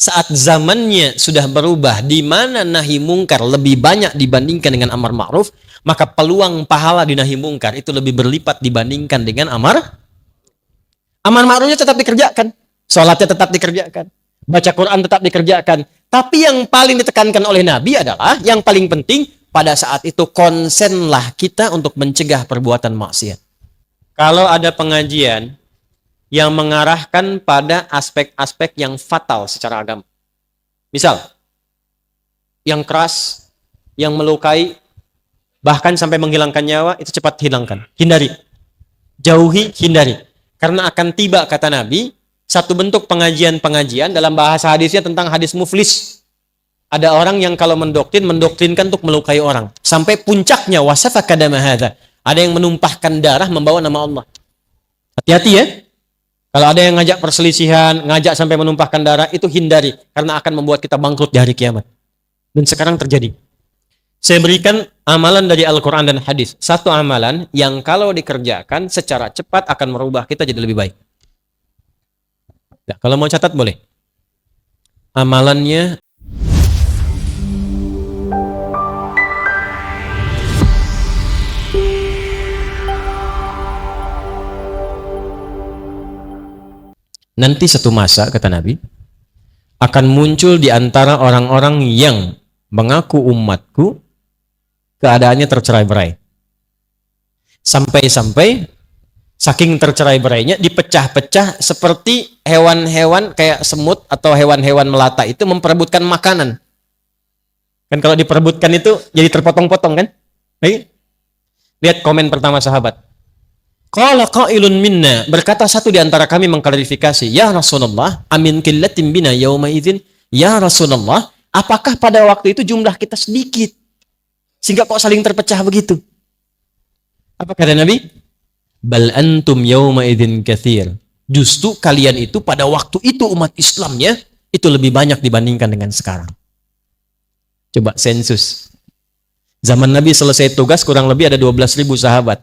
saat zamannya sudah berubah, di mana nahi mungkar lebih banyak dibandingkan dengan amar ma'ruf, maka peluang pahala di nahi mungkar itu lebih berlipat dibandingkan dengan amar ma'rufnya tetap dikerjakan, sholatnya tetap dikerjakan, baca Quran tetap dikerjakan. Tapi yang paling ditekankan oleh Nabi adalah, yang paling penting pada saat itu konsenlah kita untuk mencegah perbuatan maksiat. Kalau ada pengajian yang mengarahkan pada aspek-aspek yang fatal secara agama, misal yang keras, yang melukai, bahkan sampai menghilangkan nyawa, itu cepat hilangkan, hindari, jauhi, hindari. Karena akan tiba, kata Nabi, satu bentuk pengajian-pengajian dalam bahasa hadisnya tentang hadis muflis. Ada orang yang kalau mendoktrinkan untuk melukai orang. Sampai puncaknya, wasafaka dama hadza. Ada yang menumpahkan darah membawa nama Allah. Hati-hati ya. Kalau ada yang ngajak perselisihan, ngajak sampai menumpahkan darah, itu hindari. Karena akan membuat kita bangkrut di hari kiamat. Dan sekarang terjadi. Saya berikan amalan dari Al-Quran dan hadis. Satu amalan yang kalau dikerjakan secara cepat akan merubah kita jadi lebih baik. Nah, kalau mau catat boleh. Amalannya nanti satu masa, kata Nabi, akan muncul di antara orang-orang yang mengaku umatku, keadaannya tercerai-berai. Sampai-sampai saking tercerai-berainya dipecah-pecah seperti hewan-hewan kayak semut atau hewan-hewan melata itu memperebutkan makanan. Kan kalau diperebutkan itu jadi terpotong-potong kan? Lihat komen pertama sahabat. Qala qailun minna, berkata satu di antara kami mengklarifikasi, ya Rasulullah, amin qillatin bina yauma idzin, ya Rasulullah, apakah pada waktu itu jumlah kita sedikit sehingga kok saling terpecah begitu? Apa kata Nabi? Bal antum yauma idzin katsir. Justru kalian itu pada waktu itu umat Islamnya itu lebih banyak dibandingkan dengan sekarang. Coba sensus. Zaman Nabi selesai tugas kurang lebih ada 12.000 sahabat.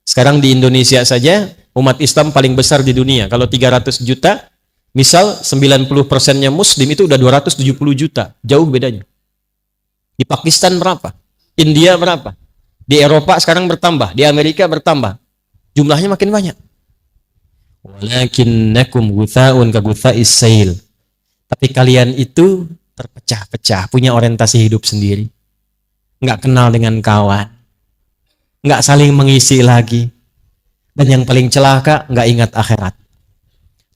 Sekarang di Indonesia saja umat Islam paling besar di dunia. Kalau 300 juta, misal 90%-nya Muslim, itu udah 270 juta. Jauh bedanya. Di Pakistan berapa? India berapa? Di Eropa sekarang bertambah. Di Amerika bertambah. Jumlahnya makin banyak. Walakinnakum gutha'un ka gutha'is sail. Tapi kalian itu terpecah-pecah, punya orientasi hidup sendiri. Nggak kenal dengan kawan. Nggak saling mengisi lagi. Dan yang paling celaka, nggak ingat akhirat.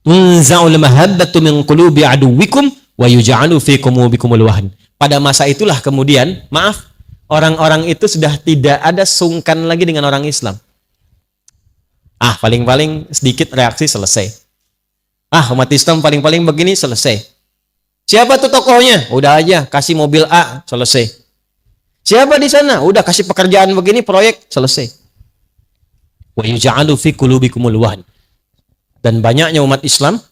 Tunza'ul mahabbatu min qulubi aduwikum wa yuj'alu fi qulubikumul wahn. Pada masa itulah kemudian, maaf, orang-orang itu sudah tidak ada sungkan lagi dengan orang Islam. Paling-paling sedikit reaksi selesai. Umat Islam paling-paling begini selesai. Siapa tuh tokohnya? Udah aja, kasih mobil A, selesai. Siapa di sana? Udah kasih pekerjaan begini, proyek, selesai. Wa yuj'alu fi qulubikumul wahn. Dan banyaknya umat Islam,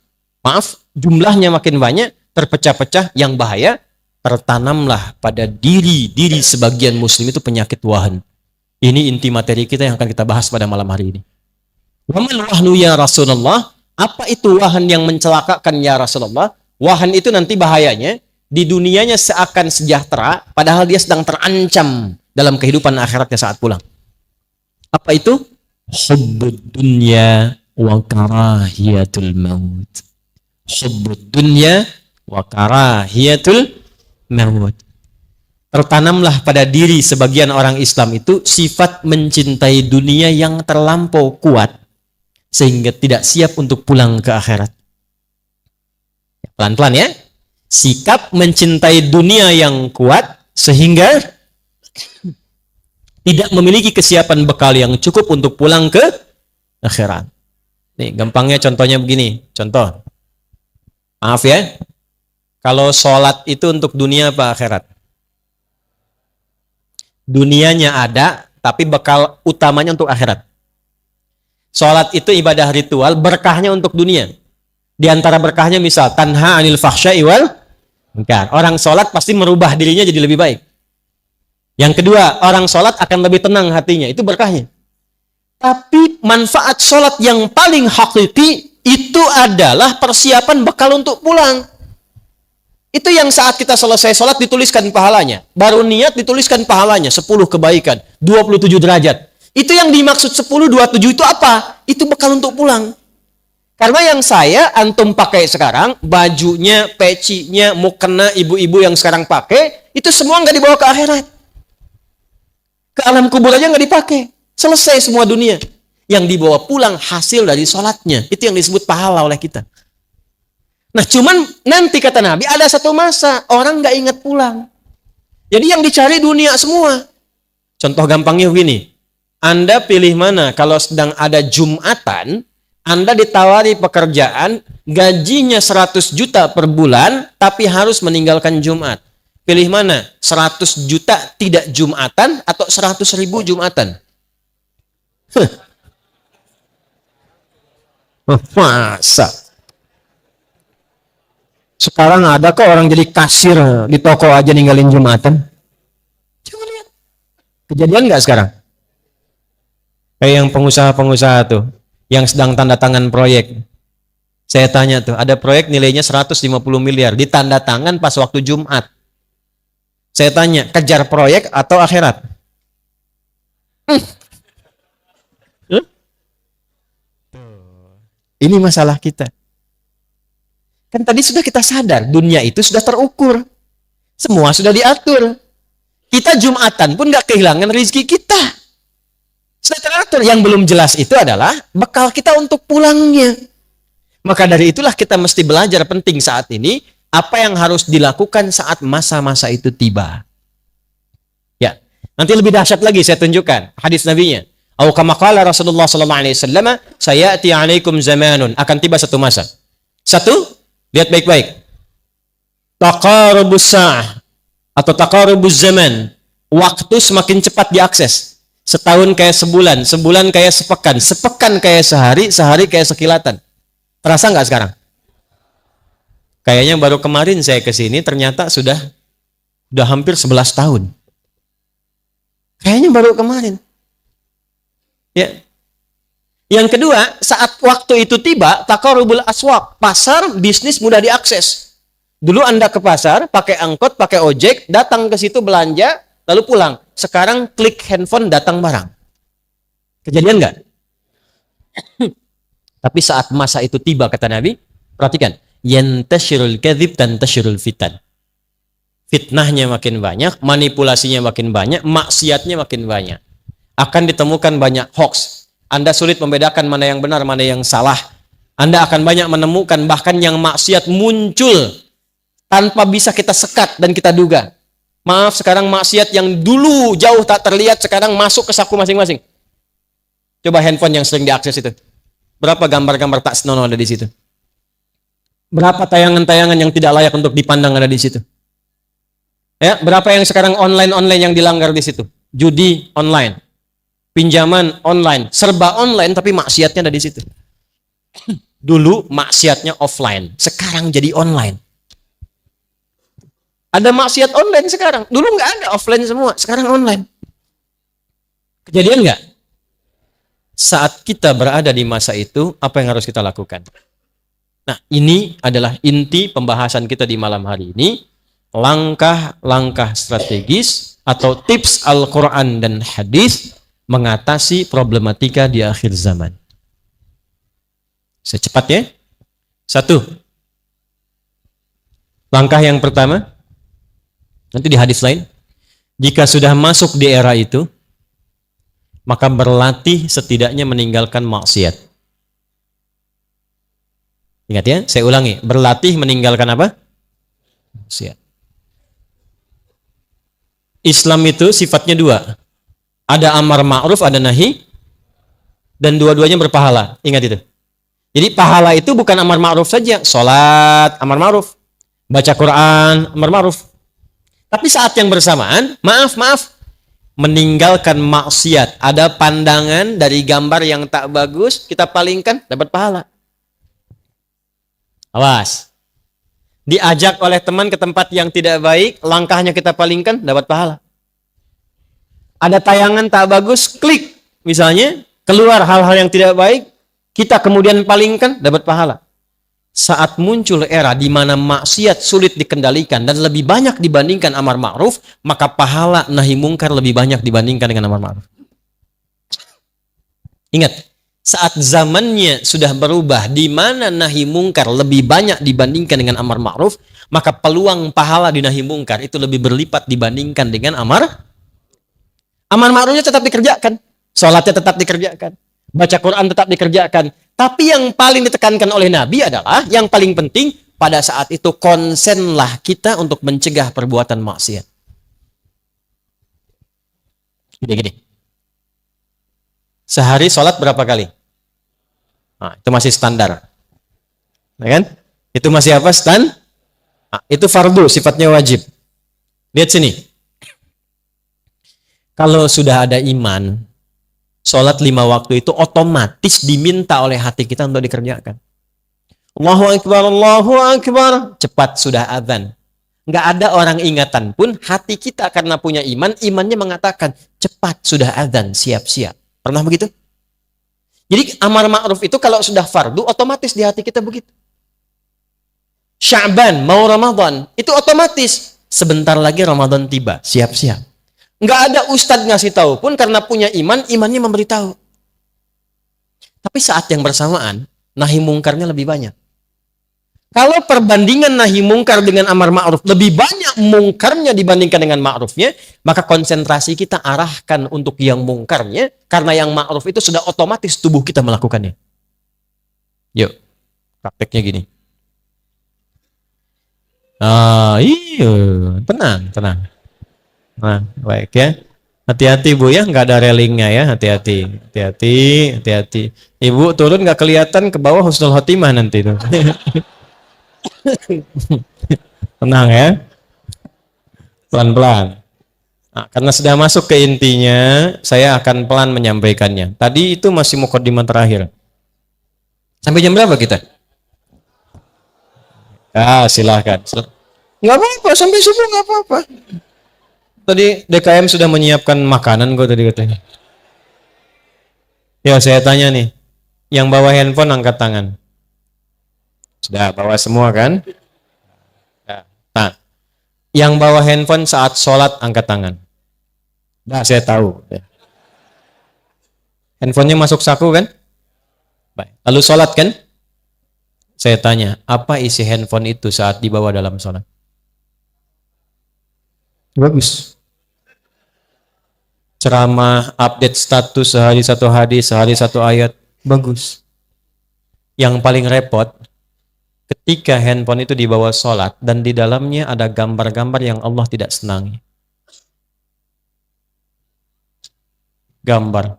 maaf, jumlahnya makin banyak, terpecah-pecah, yang bahaya, tertanamlah pada diri sebagian muslim itu penyakit wahan. Ini inti materi kita yang akan kita bahas pada malam hari ini. Wa mal wahnu ya Rasulullah? Apa itu wahan yang mencelakakan ya Rasulullah? Wahan itu nanti bahayanya, di dunianya seakan sejahtera, padahal dia sedang terancam dalam kehidupan akhiratnya saat pulang. Apa itu? Hubbud dunya wa karahiyatul maut. Hubbud dunya wa karahiyatul maut. Tertanamlah pada diri sebagian orang Islam itu sifat mencintai dunia yang terlampau kuat sehingga tidak siap untuk pulang ke akhirat. Pelan-pelan ya. Sikap mencintai dunia yang kuat sehingga tidak memiliki kesiapan bekal yang cukup untuk pulang ke akhirat. Nih, gampangnya contohnya begini. Contoh. Maaf ya. Kalau sholat itu untuk dunia apa akhirat? Dunianya ada, tapi bekal utamanya untuk akhirat. Sholat itu ibadah ritual, berkahnya untuk dunia. Di antara berkahnya misal, tanha anil fahsya'i wal munkar. Orang sholat pasti merubah dirinya jadi lebih baik. Yang kedua, orang sholat akan lebih tenang hatinya. Itu berkahnya. Tapi manfaat sholat yang paling hakiki itu adalah persiapan bekal untuk pulang. Itu yang saat kita selesai sholat dituliskan pahalanya. Baru niat dituliskan pahalanya. 10 kebaikan. 27 derajat. Itu yang dimaksud 10, 27 itu apa? Itu bekal untuk pulang. Karena yang saya, antum pakai sekarang, bajunya, pecinya, mukena ibu-ibu yang sekarang pakai, itu semua nggak dibawa ke akhirat. Ke alam kubur aja nggak dipakai. Selesai semua dunia. Yang dibawa pulang hasil dari sholatnya. Itu yang disebut pahala oleh kita. Nah, cuman nanti kata Nabi ada satu masa orang nggak ingat pulang. Jadi yang dicari dunia semua. Contoh gampangnya begini. Anda pilih mana kalau sedang ada Jumatan, Anda ditawari pekerjaan, gajinya 100 juta per bulan, tapi harus meninggalkan Jumat. Pilih mana? 100 juta tidak Jumatan atau 100 ribu Jumatan? Masa? Sekarang ada kok orang jadi kasir di toko aja ninggalin Jumatan. Coba lihat. Kejadian nggak sekarang? Kayak yang pengusaha-pengusaha tuh, yang sedang tanda tangan proyek. Saya tanya tuh, ada proyek nilainya 150 miliar, ditanda tangan pas waktu Jumat. Saya tanya, kejar proyek atau akhirat? Ini masalah kita. Kan tadi sudah kita sadar, dunia itu sudah terukur. Semua sudah diatur. Kita Jumatan pun gak kehilangan rezeki kita. Sudah teratur. Yang belum jelas itu adalah bekal kita untuk pulangnya. Maka dari itulah kita mesti belajar penting saat ini, apa yang harus dilakukan saat masa-masa itu tiba. Ya, nanti lebih dahsyat lagi saya tunjukkan hadis nabinya. Au kama qala Rasulullah sallallahu alaihi wasallam, sayati alaikum zamanun, akan tiba satu masa. Satu, lihat baik-baik. Taqarubus sa'ah atau taqarubuz zaman. Waktu semakin cepat diakses. Setahun kayak sebulan, sebulan kayak sepekan, sepekan kayak sehari, sehari kayak sekilatan. Terasa nggak sekarang? Kayaknya baru kemarin saya ke sini ternyata sudah hampir 11 tahun. Kayaknya baru kemarin. Ya. Yang kedua, saat waktu itu tiba, taqarubul aswaq, pasar bisnis mudah diakses. Dulu Anda ke pasar, pakai angkot, pakai ojek, datang ke situ belanja, lalu pulang. Sekarang klik handphone, datang barang. Kejadian nggak? Tapi saat masa itu tiba, kata Nabi, perhatikan, yantashirul kadzib dan tashirul fitan. Fitnahnya makin banyak, manipulasinya makin banyak, maksiatnya makin banyak. Akan ditemukan banyak hoax. Anda sulit membedakan mana yang benar, mana yang salah. Anda akan banyak menemukan bahkan yang maksiat muncul tanpa bisa kita sekat dan kita duga. Maaf, sekarang maksiat yang dulu jauh tak terlihat sekarang masuk ke saku masing-masing. Coba handphone yang sering diakses itu. Berapa gambar-gambar tak senonoh ada di situ? Berapa tayangan-tayangan yang tidak layak untuk dipandang ada di situ? Ya, berapa yang sekarang online-online yang dilanggar di situ? Judi online. Pinjaman online, serba online tapi maksiatnya ada di situ. Dulu maksiatnya offline, sekarang jadi online. Ada maksiat online sekarang, dulu nggak ada, offline semua, sekarang online. Kejadian nggak? Saat kita berada di masa itu, apa yang harus kita lakukan? Nah, ini adalah inti pembahasan kita di malam hari ini. Langkah-langkah strategis atau tips Al-Quran dan hadis mengatasi problematika di akhir zaman. Secepatnya. Satu. Langkah yang pertama, nanti di hadis lain, jika sudah masuk di era itu, maka berlatih setidaknya meninggalkan maksiat. Ingat ya, saya ulangi, berlatih meninggalkan apa? Maksiat. Islam itu sifatnya dua. Ada amar ma'ruf, ada nahi, dan dua-duanya berpahala. Ingat itu. Jadi pahala itu bukan amar ma'ruf saja. Sholat, amar ma'ruf. Baca Quran, amar ma'ruf. Tapi saat yang bersamaan, maaf, meninggalkan maksiat. Ada pandangan dari gambar yang tak bagus, kita palingkan, dapat pahala. Awas. Diajak oleh teman ke tempat yang tidak baik, langkahnya kita palingkan, dapat pahala. Ada tayangan tak bagus, klik. Misalnya, keluar hal-hal yang tidak baik, kita kemudian palingkan, dapat pahala. Saat muncul era di mana maksiat sulit dikendalikan dan lebih banyak dibandingkan amar ma'ruf, maka pahala nahi mungkar lebih banyak dibandingkan dengan amar ma'ruf. Ingat, saat zamannya sudah berubah di mana nahi mungkar lebih banyak dibandingkan dengan amar ma'ruf, maka peluang pahala di nahi mungkar itu lebih berlipat dibandingkan dengan amar ma'rufnya tetap dikerjakan, sholatnya tetap dikerjakan, baca Quran tetap dikerjakan. Tapi yang paling ditekankan oleh Nabi adalah yang paling penting pada saat itu konsenlah kita untuk mencegah perbuatan maksiat. Gini. Sehari sholat berapa kali? Nah, itu masih standar. Ya kan? Itu masih apa? Nah, itu fardu, sifatnya wajib. Lihat sini. Kalau sudah ada iman, sholat 5 waktu itu otomatis diminta oleh hati kita untuk dikerjakan. Allahu Akbar, Allahu Akbar. Cepat sudah azan. Nggak ada orang ingatan pun, hati kita karena punya iman, imannya mengatakan, cepat sudah azan, siap-siap. Pernah begitu? Jadi amar ma'ruf itu kalau sudah fardu, otomatis di hati kita begitu. Sya'ban, mau Ramadan, itu otomatis. Sebentar lagi Ramadan tiba, siap-siap. Nggak ada ustadz ngasih tahu pun karena punya iman, imannya memberitahu. Tapi saat yang bersamaan, nahi mungkarnya lebih banyak. Kalau perbandingan nahi mungkar dengan amar ma'ruf lebih banyak mungkarnya dibandingkan dengan ma'rufnya, maka konsentrasi kita arahkan untuk yang mungkarnya, karena yang ma'ruf itu sudah otomatis tubuh kita melakukannya. Yuk, prakteknya gini. Iya, tenang. Nah, baik ya. Hati-hati Bu ya, nggak ada railingnya ya, hati-hati. Ibu turun nggak kelihatan ke bawah husnul khotimah nanti tuh. Tenang ya, pelan-pelan. Nah, karena sudah masuk ke intinya, saya akan pelan menyampaikannya. Tadi itu masih mukadimah terakhir. Sampai jam berapa kita? Silahkan. Nggak apa-apa, sampai subuh nggak apa-apa. Tadi DKM sudah menyiapkan makanan kok tadi katanya. Ya saya tanya nih, yang bawa handphone angkat tangan. Sudah bawa semua kan? Nah, yang bawa handphone saat sholat angkat tangan. Nah, saya tahu. Handphonenya masuk saku kan? Baik. Lalu sholat kan? Saya tanya, apa isi handphone itu saat dibawa dalam sholat? Bagus. Ceramah, update status sehari satu hadis, sehari satu ayat. Bagus. Yang paling repot, ketika handphone itu dibawa sholat dan di dalamnya ada gambar-gambar yang Allah tidak senangi. Gambar.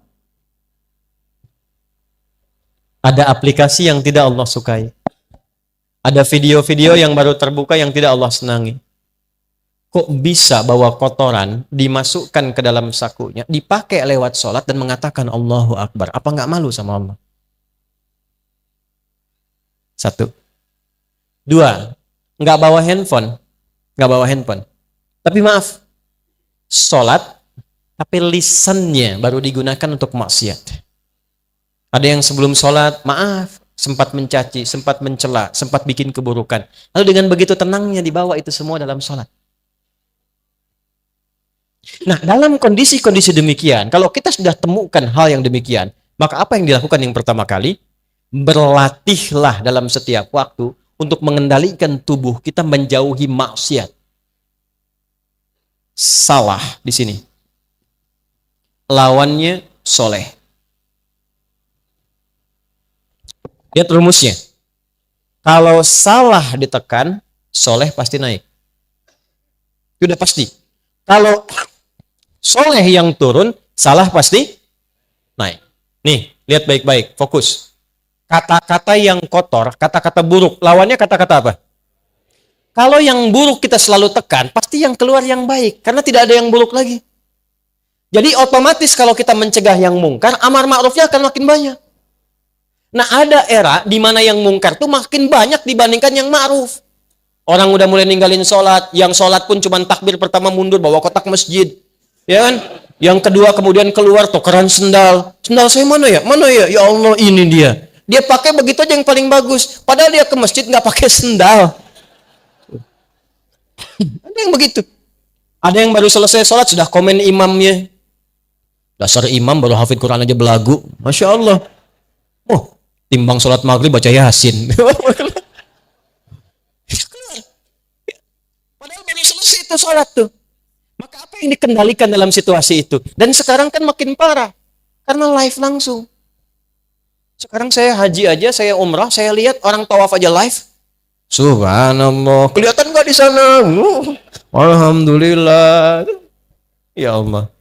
Ada aplikasi yang tidak Allah sukai. Ada video-video yang baru terbuka yang tidak Allah senangi. Kok bisa bawa kotoran dimasukkan ke dalam sakunya, dipakai lewat sholat dan mengatakan Allahu Akbar? Apa nggak malu sama Allah? 1. 2, nggak bawa handphone. Tapi maaf, sholat, tapi lisannya baru digunakan untuk maksiat. Ada yang sebelum sholat, maaf, sempat mencaci, sempat mencela, sempat bikin keburukan. Lalu dengan begitu tenangnya dibawa itu semua dalam sholat. Nah, dalam kondisi-kondisi demikian, kalau kita sudah temukan hal yang demikian, maka apa yang dilakukan yang pertama kali? Berlatihlah dalam setiap waktu untuk mengendalikan tubuh kita menjauhi maksiat. Salah di sini. Lawannya soleh. Lihat rumusnya. Kalau salah ditekan, soleh pasti naik. Sudah pasti. Kalau soleh yang turun, salah pasti naik. Nih, lihat baik-baik, fokus. Kata-kata yang kotor, kata-kata buruk, lawannya kata-kata apa? Kalau yang buruk kita selalu tekan, pasti yang keluar yang baik, karena tidak ada yang buruk lagi. Jadi otomatis kalau kita mencegah yang mungkar, amar ma'rufnya akan makin banyak. Nah, ada era di mana yang mungkar tuh makin banyak dibandingkan yang ma'ruf. Orang udah mulai ninggalin sholat, yang sholat pun cuma takbir pertama mundur bawa kotak masjid, ya kan? Yang kedua kemudian keluar tukeran sendal. Sendal saya mana ya? Mana ya? Ya Allah, ini dia. Dia pakai begitu aja yang paling bagus. Padahal dia ke masjid nggak pakai sendal. Ada yang begitu. Ada yang baru selesai sholat sudah komen imamnya. Dasar imam baru hafid Quran aja belagu. Masya Allah. Oh, timbang sholat maghrib baca Yasin. Padahal baru selesai itu sholat tuh. Maka apa yang dikendalikan dalam situasi itu? Dan sekarang kan makin parah. Karena live langsung. Sekarang saya haji aja, saya umrah, saya lihat orang tawaf aja live. Subhanallah. Kelihatan nggak di sana? Alhamdulillah. Ya Allah.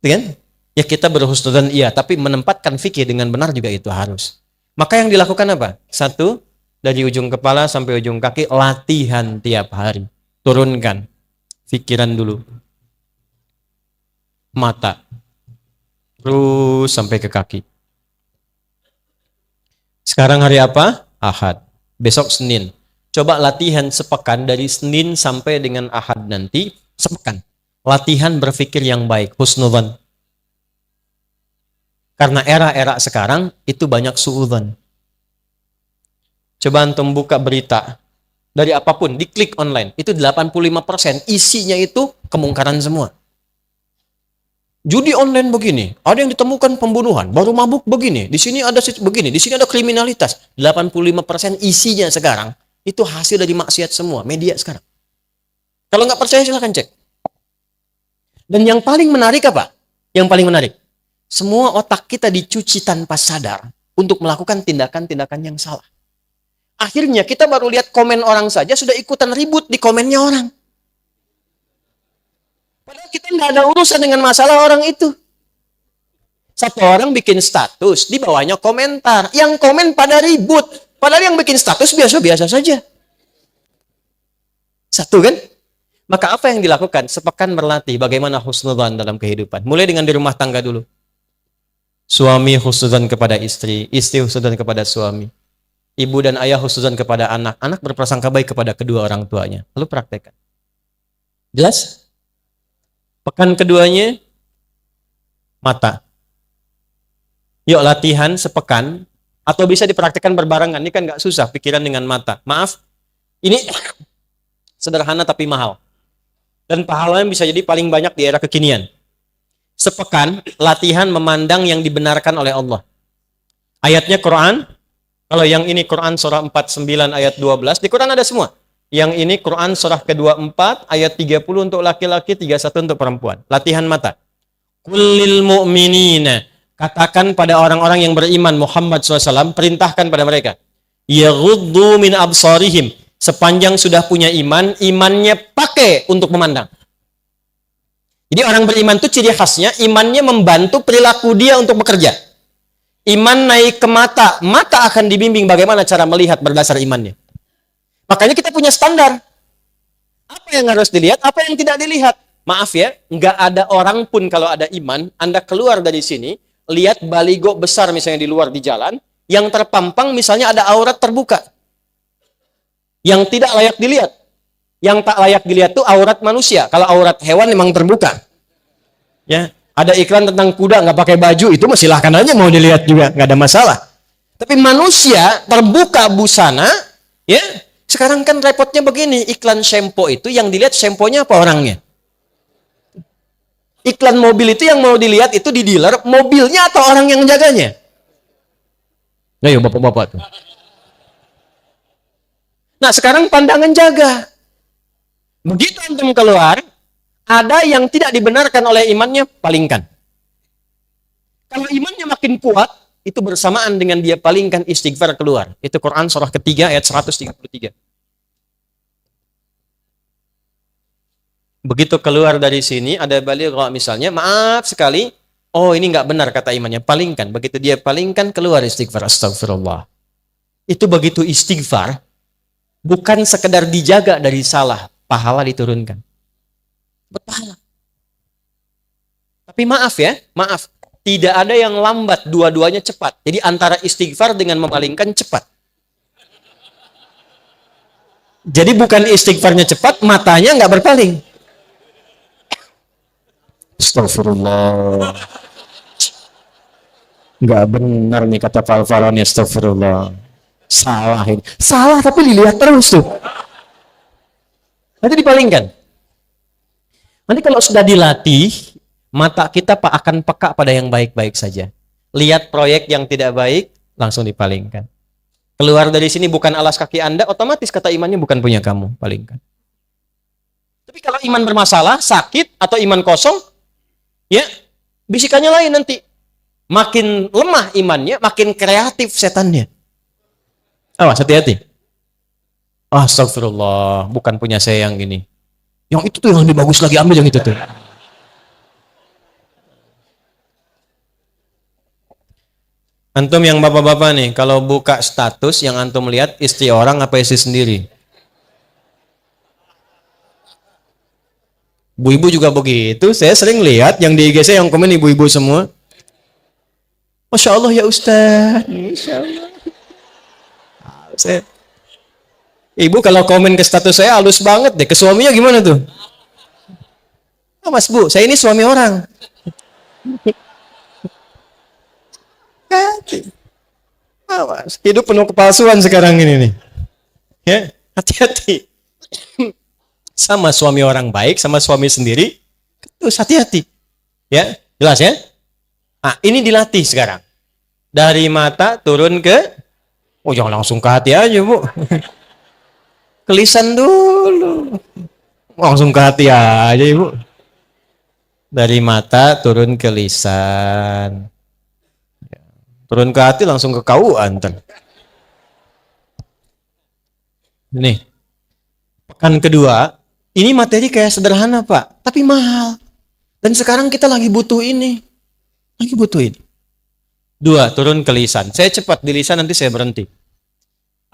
Kan? Ya kita berhusnudzon iya, tapi menempatkan fikih dengan benar juga itu harus. Maka yang dilakukan apa? Satu, dari ujung kepala sampai ujung kaki, latihan tiap hari. Turunkan pikiran dulu. Mata. Terus sampai ke kaki. Sekarang hari apa? Ahad. Besok Senin. Coba latihan sepekan dari Senin sampai dengan Ahad nanti. Sepekan. Latihan berpikir yang baik. Husnudzon. Karena era-era sekarang itu banyak suudzon. Coba antum buka berita dari apapun, diklik online, itu 85% isinya itu kemungkaran semua. Judi online begini, ada yang ditemukan pembunuhan, baru mabuk begini, di sini ada begini, di sini ada kriminalitas. 85% isinya sekarang itu hasil dari maksiat semua, media sekarang. Kalau nggak percaya silahkan cek. Dan yang paling menarik apa? Yang paling menarik, semua otak kita dicuci tanpa sadar untuk melakukan tindakan-tindakan yang salah. Akhirnya kita baru lihat komen orang saja sudah ikutan ribut di komennya orang. Padahal kita nggak ada urusan dengan masalah orang itu. Satu orang bikin status, di bawahnya komentar. Yang komen pada ribut. Padahal yang bikin status biasa-biasa saja. Satu kan? Maka apa yang dilakukan? Sepekan berlatih bagaimana husnudzon dalam kehidupan. Mulai dengan di rumah tangga dulu. Suami husnudzon kepada istri, istri husnudzon kepada suami. Ibu dan ayah husnudzon kepada anak, anak berprasangka baik kepada kedua orang tuanya. Lalu praktekkan. Jelas? Pekan keduanya, mata. Yuk latihan sepekan, atau bisa dipraktekkan berbarengan. Ini kan nggak susah, pikiran dengan mata. Maaf, ini sederhana tapi mahal. Dan pahalanya bisa jadi paling banyak di era kekinian. Sepekan, latihan memandang yang dibenarkan oleh Allah. Ayatnya Quran, kalau yang ini Quran surah 49 ayat 12, di Quran ada semua. Yang ini Quran surah ke-24 ayat 30 untuk laki-laki, 31 untuk perempuan. Latihan mata. Kullil mu'minina. Katakan pada orang-orang yang beriman Muhammad SAW, perintahkan pada mereka. Yaghuddu min absarihim. Sepanjang sudah punya iman, imannya pakai untuk memandang. Jadi orang beriman itu ciri khasnya, imannya membantu perilaku dia untuk bekerja. Iman naik ke mata, mata akan dibimbing bagaimana cara melihat berdasar imannya. Makanya kita punya standar. Apa yang harus dilihat, apa yang tidak dilihat. Maaf ya, nggak ada orang pun kalau ada iman, Anda keluar dari sini, lihat baligo besar misalnya di luar di jalan, yang terpampang misalnya ada aurat terbuka. Yang tidak layak dilihat. Yang tak layak dilihat itu aurat manusia. Kalau aurat hewan memang terbuka. Ya, ada iklan tentang kuda nggak pakai baju, itu silahkan aja mau dilihat juga, nggak ada masalah. Tapi manusia terbuka busana, ya. Sekarang kan repotnya begini, iklan shampoo itu yang dilihat shampoo-nya apa orangnya? Iklan mobil itu yang mau dilihat itu di dealer, mobilnya atau orang yang jaganya? Ayo bapak-bapak tuh. Nah sekarang pandangan jaga. Begitu antum keluar, ada yang tidak dibenarkan oleh imannya, palingkan. Kalau imannya makin kuat, itu bersamaan dengan dia palingkan istighfar keluar. Itu Quran surah ketiga ayat 133. Begitu keluar dari sini, ada balighah misalnya, maaf sekali, oh ini nggak benar kata imannya, palingkan. Begitu dia palingkan, keluar istighfar, astagfirullah. Itu begitu istighfar, bukan sekedar dijaga dari salah, pahala diturunkan. Berpahala. Tapi maaf ya, maaf. Tidak ada yang lambat, dua-duanya cepat. Jadi antara istighfar dengan memalingkan cepat. Jadi bukan istighfarnya cepat, matanya nggak berpaling. Astagfirullah. Nggak benar nih kata Pak Alvaroni, astagfirullah. Salah ini. Salah tapi dilihat terus tuh. Nanti dipalingkan. Nanti kalau sudah dilatih, mata kita pak akan peka pada yang baik-baik saja. Lihat proyek yang tidak baik, langsung dipalingkan. Keluar dari sini bukan alas kaki Anda, otomatis kata imannya bukan punya kamu, palingkan. Tapi kalau iman bermasalah, sakit, atau iman kosong, ya, bisikannya lain nanti. Makin lemah imannya, makin kreatif setannya. Awas, hati-hati. Astagfirullah, bukan punya saya yang ini. Yang itu tuh yang lebih bagus lagi, ambil yang itu tuh. Antum yang bapak-bapak nih, kalau buka status yang antum lihat istri orang apa istri sendiri? Bu-ibu juga begitu. Saya sering lihat yang di IG saya yang komen ibu-ibu semua. Masya Allah ya Ustaz. Masya Allah. Ibu kalau komen ke status saya halus banget deh. Ke suaminya gimana tuh? Oh, Mas Bu, saya ini suami orang. Awas, hidup penuh kepalsuan sekarang ini nih. Ya, hati-hati. Sama suami orang baik, sama suami sendiri, terus hati-hati. Ya, jelas ya? Nah, ini dilatih sekarang. Dari mata turun ke, oh jangan langsung ke hati aja Bu. Ke lisan dulu. Langsung ke hati aja Ibu. Dari mata turun ke lisan. Turun ke hati langsung ke KUA ntar. Nih, pekan kedua, ini materi kayak sederhana Pak, tapi mahal. Dan sekarang kita lagi butuh ini. Lagi butuh ini. 2, turun ke lisan. Saya cepat di lisan, nanti saya berhenti.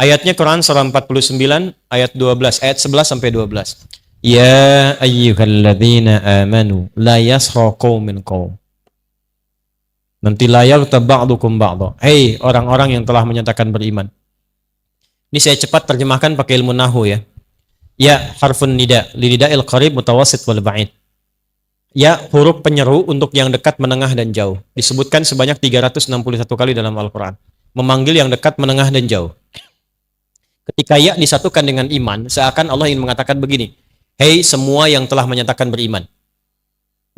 Ayatnya Quran surah 49, ayat 12, ayat 11 sampai 12. Ya ayyuhalladzina amanu, la yasra qaumin qaum. Nanti layar taba'dukum ba'da. Hei orang-orang yang telah menyatakan beriman. Ini saya cepat terjemahkan pakai ilmu nahu ya. Ya harfun nida, linida'il qarib mutawassit wal ba'id. Ya huruf penyeru untuk yang dekat, menengah dan jauh. Disebutkan sebanyak 361 kali dalam Al-Qur'an. Memanggil yang dekat, menengah dan jauh. Ketika ya disatukan dengan iman, seakan Allah ingin mengatakan begini. Hei semua yang telah menyatakan beriman.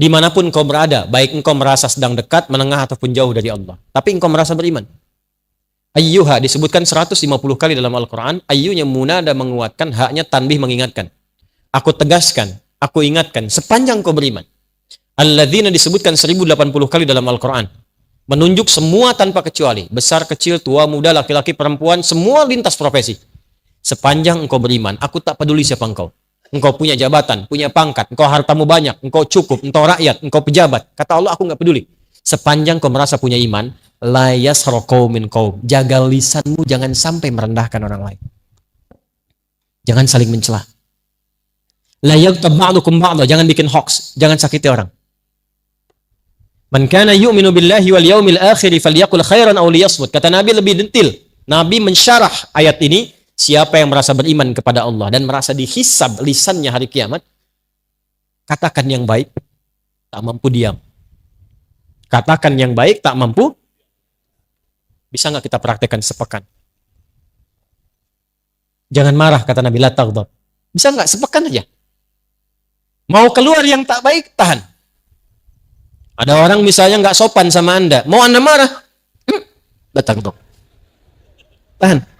Dimanapun engkau berada, baik engkau merasa sedang dekat, menengah ataupun jauh dari Allah. Tapi engkau merasa beriman. Ayyuha disebutkan 150 kali dalam Al-Quran. Ayyunya munada menguatkan, haknya tanbih mengingatkan. Aku tegaskan, aku ingatkan, sepanjang engkau beriman. Alladzina disebutkan 1080 kali dalam Al-Quran. Menunjuk semua tanpa kecuali. Besar, kecil, tua, muda, laki-laki, perempuan, semua lintas profesi. Sepanjang engkau beriman, aku tak peduli siapa engkau. Engkau punya jabatan, punya pangkat, engkau hartamu banyak, engkau cukup, engkau rakyat, engkau pejabat. Kata Allah, aku nggak peduli. Sepanjang kau merasa punya iman, la yasra qaumin qaum. Jaga lisanmu, jangan sampai merendahkan orang lain. Jangan saling mencela. La yaghtab ba'dukum ba'dha, jangan bikin hoax, jangan sakiti orang. Man kana yu'minu billahi wal yaumil akhir falyaqul khairan aw liyasmut. Kata Nabi lebih detail. Nabi mensyarah ayat ini. Siapa yang merasa beriman kepada Allah dan merasa dihisab lisannya hari kiamat, katakan yang baik, tak mampu diam. Katakan yang baik, tak mampu. Bisa nggak kita praktekkan sepekan? Jangan marah, kata Nabi, la taghdab. Bisa nggak sepekan aja? Mau keluar yang tak baik, tahan. Ada orang misalnya nggak sopan sama Anda, mau Anda marah, la taghdab. Tahan.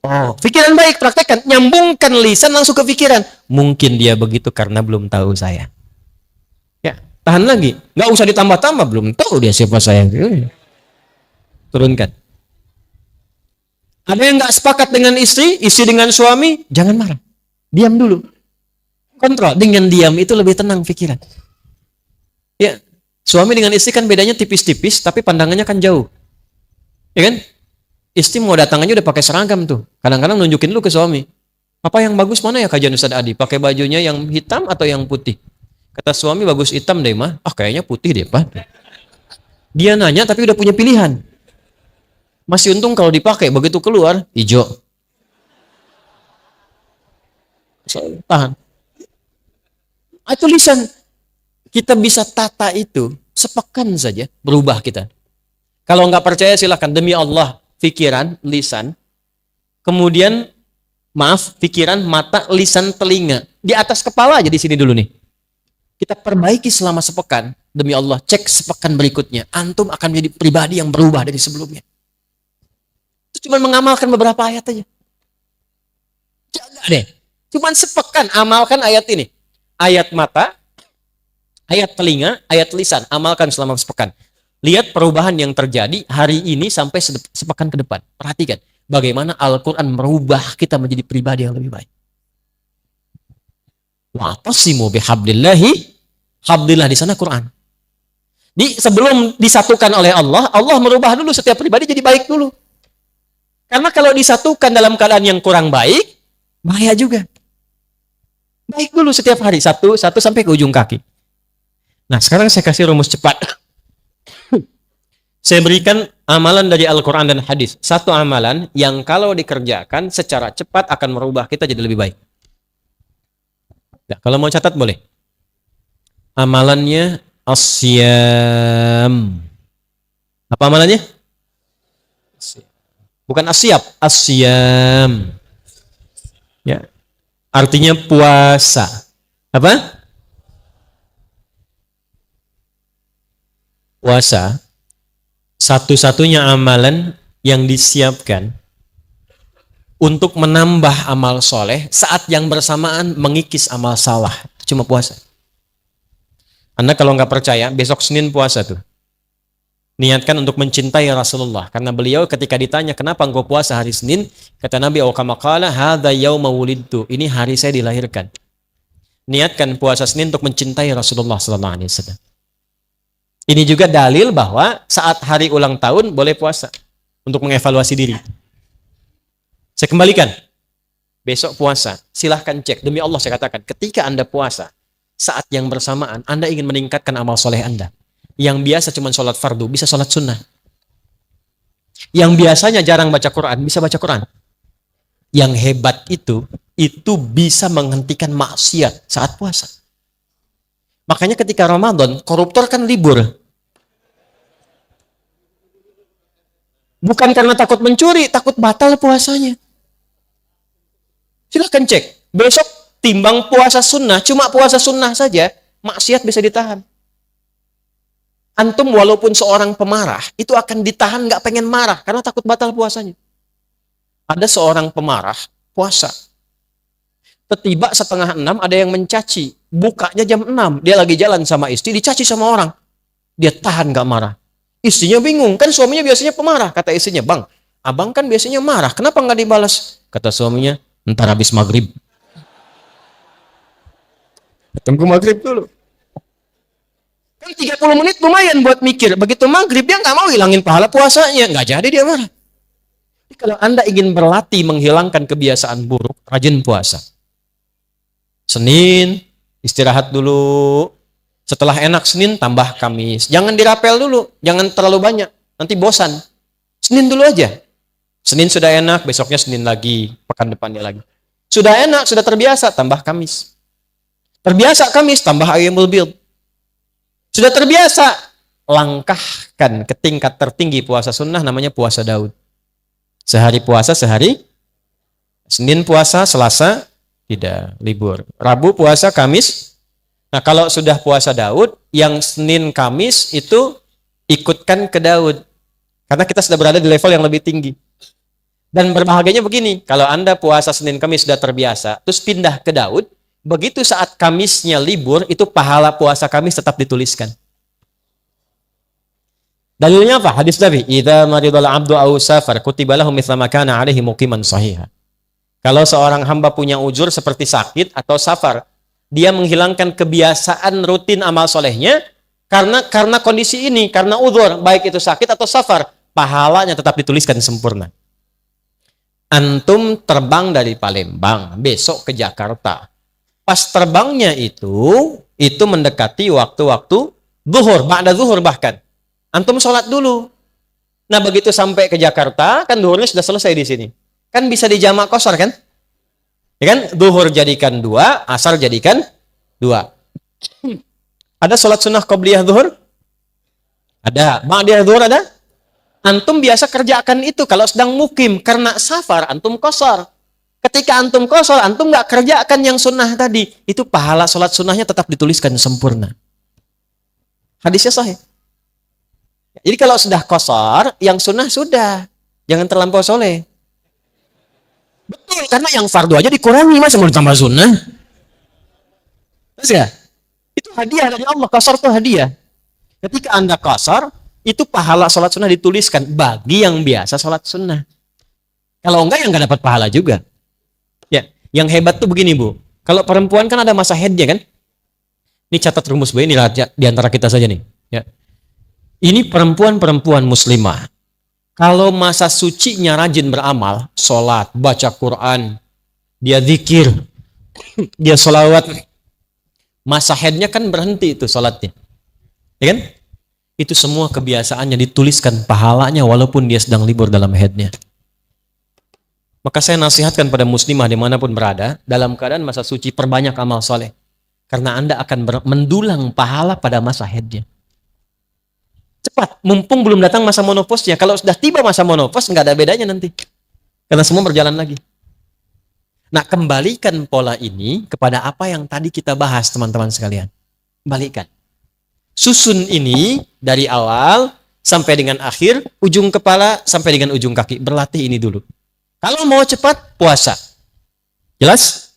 Oh, pikiran baik, praktekkan. Nyambungkan lisan langsung ke pikiran. Mungkin dia begitu karena belum tahu saya. Ya, tahan lagi. Nggak usah ditambah-tambah, belum tahu dia siapa saya. Turunkan. Ada yang nggak sepakat dengan istri dengan suami, jangan marah. Diam dulu. Kontrol. Dengan diam itu lebih tenang pikiran. Ya, suami dengan istri kan bedanya tipis-tipis, tapi pandangannya kan jauh. Ya kan? Istri mau datang aja udah pakai seragam tuh. Kadang-kadang nunjukin lu ke suami. Apa yang bagus mana ya kajian Ustaz Adi? Pakai bajunya yang hitam atau yang putih? Kata suami bagus hitam deh mah. Ah kayaknya putih deh Pak. Dia nanya tapi udah punya pilihan. Masih untung kalau dipakai begitu keluar hijau. Tahan. Itu lisan. Kita bisa tata itu sepekan saja berubah kita. Kalau nggak percaya silahkan, demi Allah, pikiran, lisan, kemudian maaf, pikiran, mata, lisan, telinga. Di atas kepala aja di sini dulu nih. Kita perbaiki selama sepekan, demi Allah, cek sepekan berikutnya. Antum akan menjadi pribadi yang berubah dari sebelumnya. Itu cuma mengamalkan beberapa ayat aja. Jaga deh. Cuma sepekan amalkan ayat ini. Ayat mata, ayat telinga, ayat lisan. Amalkan selama sepekan. Lihat perubahan yang terjadi hari ini sampai sepekan ke depan. Perhatikan bagaimana Al-Quran merubah kita menjadi pribadi yang lebih baik. Wa'tasimu bihablillahi, hablillah di sana Quran. Sebelum disatukan oleh Allah, Allah merubah dulu setiap pribadi jadi baik dulu. Karena kalau disatukan dalam keadaan yang kurang baik, bahaya juga. Baik dulu setiap hari, satu sampai ke ujung kaki. Nah, sekarang saya kasih rumus cepat. Saya berikan amalan dari Al-Quran dan hadis. Satu amalan yang kalau dikerjakan secara cepat akan merubah kita jadi lebih baik. Nah, kalau mau catat boleh. Amalannya asyam. Apa amalannya? Bukan asyap, asyam. Ya. Artinya puasa. Apa? Puasa. Satu-satunya amalan yang disiapkan untuk menambah amal soleh saat yang bersamaan mengikis amal salah. Cuma puasa. Anda kalau nggak percaya, besok Senin puasa tuh. Niatkan untuk mencintai Rasulullah. Karena beliau ketika ditanya, kenapa engkau puasa hari Senin? Kata Nabi, kama qala hadza yauma wulidtu. Ini hari saya dilahirkan. Niatkan puasa Senin untuk mencintai Rasulullah sallallahu alaihi wasallam. Ini juga dalil bahwa saat hari ulang tahun boleh puasa untuk mengevaluasi diri. Saya kembalikan. Besok puasa, silahkan cek. Demi Allah saya katakan, ketika Anda puasa, saat yang bersamaan Anda ingin meningkatkan amal soleh Anda. Yang biasa cuma sholat fardu, bisa sholat sunnah. Yang biasanya jarang baca Quran, bisa baca Quran. Yang hebat itu bisa menghentikan maksiat saat puasa. Makanya ketika Ramadan, koruptor kan libur. Bukan karena takut mencuri, takut batal puasanya. Silahkan cek. Besok timbang puasa sunnah, cuma puasa sunnah saja, maksiat bisa ditahan. Antum walaupun seorang pemarah, itu akan ditahan nggak pengen marah, karena takut batal puasanya. Ada seorang pemarah, puasa. Tiba 5:30 ada yang mencaci. Bukanya jam 6. Dia lagi jalan sama istri, dicaci sama orang. Dia tahan gak marah. Istrinya bingung. Kan suaminya biasanya pemarah. Kata istrinya, bang, abang kan biasanya marah. Kenapa gak dibalas? Kata suaminya, ntar habis maghrib. Tunggu maghrib dulu. Kan 30 menit lumayan buat mikir. Begitu maghrib, dia gak mau hilangin pahala puasanya. Gak jadi dia marah. Jadi kalau Anda ingin berlatih menghilangkan kebiasaan buruk, rajin puasa. Senin, istirahat dulu. Setelah enak Senin, tambah Kamis. Jangan dirapel dulu. Jangan terlalu banyak. Nanti bosan. Senin dulu aja. Senin sudah enak, besoknya Senin lagi. Pekan depannya lagi. Sudah enak, sudah terbiasa, tambah Kamis. Terbiasa Kamis, tambah Ayyamul Bid. Sudah terbiasa, langkahkan ke tingkat tertinggi puasa sunnah, namanya puasa Daud. Sehari puasa, sehari. Senin puasa, Selasa, tidak, libur. Rabu puasa, Kamis. Nah, kalau sudah puasa Daud, yang Senin, Kamis itu ikutkan ke Daud. Karena kita sudah berada di level yang lebih tinggi. Dan berbahagianya begini, kalau Anda puasa Senin, Kamis sudah terbiasa, terus pindah ke Daud, begitu saat Kamisnya libur, itu pahala puasa Kamis tetap dituliskan. Dalilnya apa? Hadis Nabi, "Idza maridal 'abdu aw safar, kutiba lahu mithla ma kana 'alaihi muqiman shahiha." Kalau seorang hamba punya uzur seperti sakit atau safar, dia menghilangkan kebiasaan rutin amal solehnya karena kondisi ini, karena uzur, baik itu sakit atau safar, pahalanya tetap dituliskan sempurna. Antum terbang dari Palembang, besok ke Jakarta. Pas terbangnya itu mendekati waktu-waktu zuhur, ba'da zuhur bahkan. Antum sholat dulu. Nah, begitu sampai ke Jakarta, kan zuhurnya sudah selesai di sini. Kan bisa dijamak qashar kan? Ya kan? Zuhur jadikan 2, asar jadikan 2. Ada sholat sunnah qobliyah zuhur? Ada. Ba'diyah zuhur ada? Antum biasa kerjakan itu kalau sedang mukim. Karena safar, antum qashar. Ketika antum qashar, antum nggak kerjakan yang sunnah tadi. Itu pahala sholat sunnahnya tetap dituliskan sempurna. Hadisnya sahih. Jadi kalau sudah qashar, yang sunnah sudah. Jangan terlampau soleh. Betul, karena yang fardu aja dikurangi, masa mau ditambah sunnah? Terus ya? Itu hadiah dari Allah, qashar itu hadiah. Ketika Anda qashar, itu pahala sholat sunnah dituliskan bagi yang biasa sholat sunnah. Kalau enggak, yang enggak dapat pahala juga. Ya, yang hebat tuh begini, Bu. Kalau perempuan kan ada masa haidnya kan? Ini catat rumus, Bu. Ini di antara kita saja nih. Ya. Ini perempuan-perempuan muslimah. Kalau masa sucinya rajin beramal, sholat, baca Quran, dia zikir, dia sholawat, masa haidnya kan berhenti itu sholatnya. Ya kan? Itu semua kebiasaannya dituliskan pahalanya walaupun dia sedang libur dalam haidnya. Maka saya nasihatkan pada muslimah dimanapun berada, dalam keadaan masa suci perbanyak amal soleh. Karena Anda akan mendulang pahala pada masa haidnya. Cepat, mumpung belum datang masa monoposnya. Kalau sudah tiba masa monopos, nggak ada bedanya nanti. Karena semua berjalan lagi. Nah, kembalikan pola ini kepada apa yang tadi kita bahas, teman-teman sekalian. Kembalikan. Susun ini dari awal sampai dengan akhir, ujung kepala sampai dengan ujung kaki. Berlatih ini dulu. Kalau mau cepat, puasa. Jelas?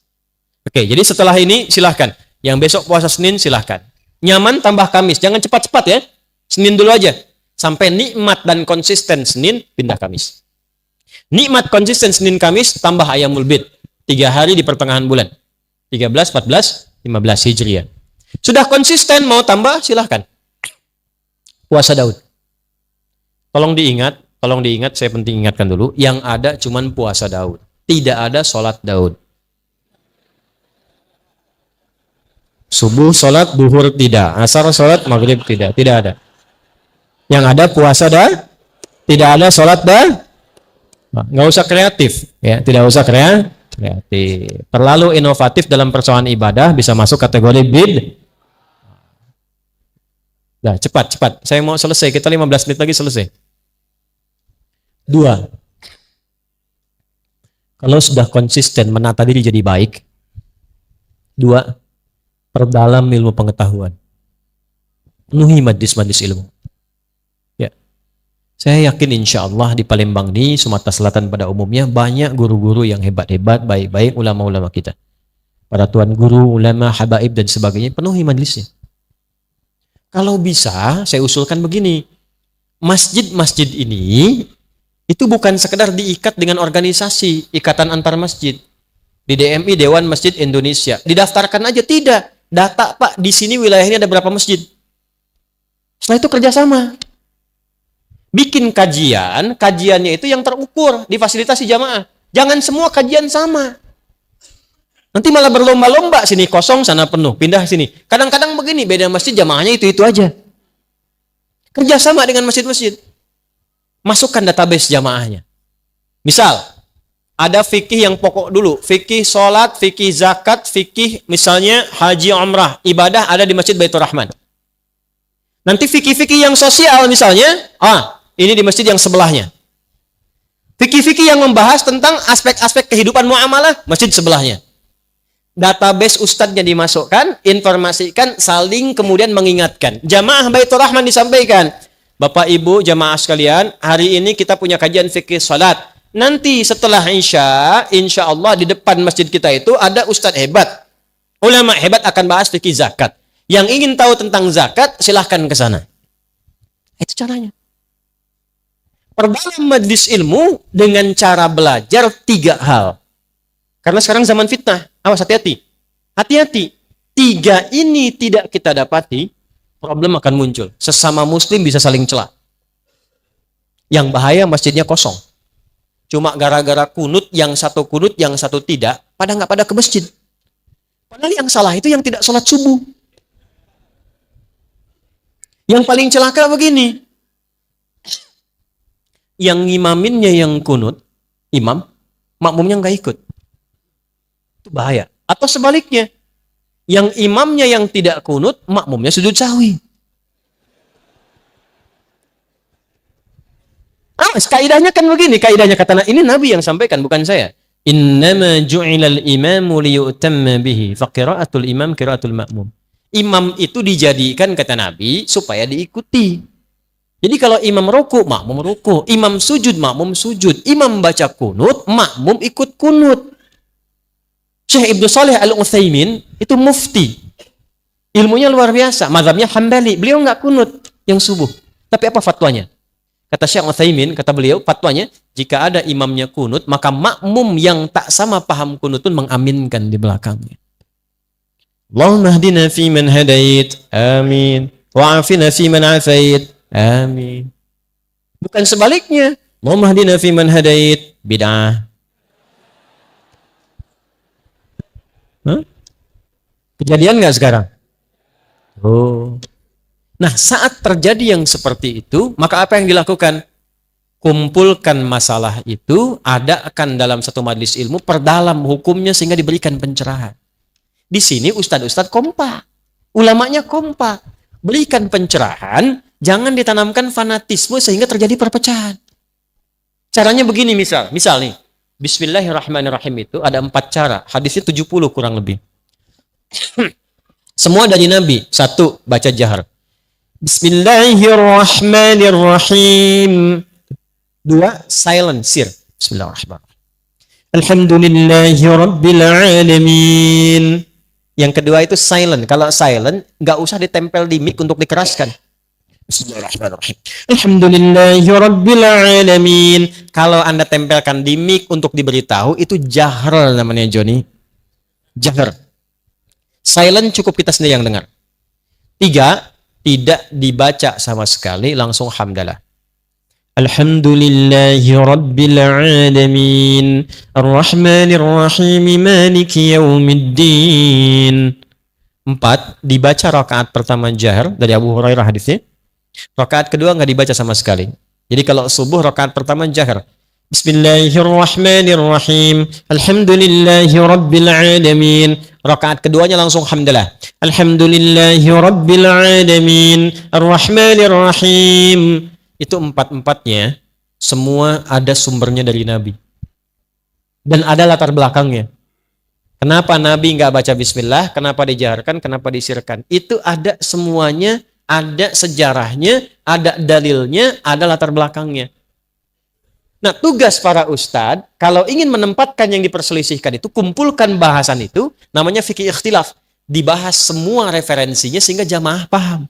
Oke, jadi setelah ini silahkan. Yang besok puasa Senin silahkan. Nyaman tambah Kamis. Jangan cepat-cepat ya. Senin dulu aja. Sampai nikmat dan konsisten Senin, pindah Kamis. Nikmat konsisten Senin Kamis, tambah Ayyamul Bid. 3 hari di pertengahan bulan. 13, 14, 15 Hijriah. Sudah konsisten, mau tambah, silahkan. Puasa Daud. Tolong diingat, saya penting ingatkan dulu. Yang ada cuman puasa Daud. Tidak ada sholat Daud. Subuh sholat, duhur tidak. Asar sholat, maghrib tidak. Tidak ada. Yang ada puasa tidak ada sholat nggak usah kreatif. Ya, tidak usah kreatif. Terlalu inovatif dalam persoalan ibadah bisa masuk kategori bid. Nah, cepat. Saya mau selesai. Kita 15 menit lagi selesai. 2. Kalau sudah konsisten menata diri jadi baik. 2. Perdalam ilmu pengetahuan. Penuhi majlis-majlis ilmu. Ya. Saya yakin insya Allah di Palembang ini, Sumatera Selatan pada umumnya, banyak guru-guru yang hebat-hebat, baik-baik, ulama-ulama kita. Para tuan guru, ulama, habaib, dan sebagainya, penuhi majlisnya. Kalau bisa, saya usulkan begini. Masjid-masjid ini, itu bukan sekedar diikat dengan organisasi, ikatan antar masjid. Di DMI, Dewan Masjid Indonesia. Didaftarkan aja, tidak. Data, Pak, di sini wilayahnya ada berapa masjid. Setelah itu kerjasama. Bikin kajiannya itu yang terukur, difasilitasi jamaah. Jangan semua kajian sama. Nanti malah berlomba-lomba, sini kosong, sana penuh, pindah sini. Kadang-kadang begini, beda masjid jamaahnya itu-itu aja. Kerjasama dengan masjid-masjid. Masukkan database jamaahnya. Misal, ada fikih yang pokok dulu. Fikih sholat, fikih zakat, fikih misalnya haji umrah. Ibadah ada di Masjid Baitur Rahman. Nanti fikih-fikih yang sosial misalnya, ini di masjid yang sebelahnya. Fikih-fikih yang membahas tentang aspek-aspek kehidupan muamalah, masjid sebelahnya. Database ustadznya dimasukkan, informasikan, saling kemudian mengingatkan. Jamaah Baitur Rahman disampaikan. Bapak Ibu jamaah sekalian, hari ini kita punya kajian fikih salat. Nanti setelah insya Allah di depan masjid kita itu ada ustadz hebat. Ulama hebat akan bahas fikih zakat. Yang ingin tahu tentang zakat, silahkan ke sana. Itu caranya. Perdalam majlis ilmu dengan cara belajar 3 hal. Karena sekarang zaman fitnah. Awas, hati-hati. Hati-hati. 3 ini tidak kita dapati, problem akan muncul. Sesama muslim bisa saling celah. Yang bahaya masjidnya kosong. Cuma gara-gara kunut, yang satu kunut, yang satu tidak, nggak pada ke masjid. Padahal yang salah itu yang tidak sholat subuh. Yang paling celaka begini. Yang ngimaminnya yang kunut, imam, makmumnya nggak ikut. Itu bahaya. Atau sebaliknya, yang imamnya yang tidak kunut, makmumnya sujud sahwi. Kaidahnya kan begini, kaidahnya kata ini Nabi yang sampaikan, bukan saya. Innama ju'ilal imamu liyu'tamma bihi, fa qira'atul imam qira'atul ma'mum. Imam itu dijadikan kata Nabi supaya diikuti. Jadi kalau imam ruku, makmum ruku, imam sujud, makmum sujud, imam baca kunut, makmum ikut kunut. Syekh Ibnu Shalih Al-Utsaimin itu mufti. Ilmunya luar biasa, mazhabnya Hambali. Beliau enggak kunut yang subuh. Tapi apa fatwanya? Kata Syekh Utsaimin, kata beliau, fatwanya, jika ada imamnya kunut, maka makmum yang tak sama paham kunut pun mengaminkan di belakangnya. Allahumma hdina fi man hadait, amin. Wa'afina fi man afait, amin. Bukan sebaliknya. Allahumma hdina fi man hadait, bid'ah. Kejadian nggak sekarang? Oh. Nah, saat terjadi yang seperti itu, maka apa yang dilakukan? Kumpulkan masalah itu, adakan dalam satu majelis ilmu, perdalam hukumnya sehingga diberikan pencerahan. Di sini ustadz-ustadz kompak, ulamanya kompak, berikan pencerahan, jangan ditanamkan fanatisme sehingga terjadi perpecahan. Caranya begini misal nih, Bismillahirrahmanirrahim itu ada 4 cara, hadisnya 70 kurang lebih. Semua dari Nabi. 1, baca jahar. Bismillahirrahmanirrahim. 2, silent, sir. Bismillahirrahmanirrahim. Alhamdulillahi rabbil alamin. Yang kedua itu silent. Kalau silent, nggak usah ditempel di mic untuk dikeraskan. Bismillahirrahmanirrahim. Alhamdulillahi rabbil alamin. Kalau Anda tempelkan di mic untuk diberitahu, itu jahr namanya, Joni. Jahr. Silent cukup kita sendiri yang dengar. 3, tidak dibaca sama sekali, langsung hamdalah. Alhamdulillahi rabbil alamin. Ar-Rahmanir-Rahim. Maliki yaumiddin. 4, dibaca rakaat pertama jahar dari Abu Hurairah hadisnya. Rakaat kedua nggak dibaca sama sekali. Jadi kalau subuh rakaat pertama jahar. Bismillahirrahmanirrahim. Alhamdulillahi rabbil alamin. Rakaat keduanya langsung hamdalah. Alhamdulillahi rabbil alamin. Ar-Rahmanirrahim. Itu 4-4-nya semua ada sumbernya dari Nabi. Dan ada latar belakangnya. Kenapa Nabi nggak baca bismillah? Kenapa dijaharkan? Kenapa disirkan? Itu ada semuanya, ada sejarahnya, ada dalilnya, ada latar belakangnya. Nah, tugas para ustadz, kalau ingin menempatkan yang diperselisihkan itu, kumpulkan bahasan itu, namanya fikih ikhtilaf. Dibahas semua referensinya sehingga jamaah paham.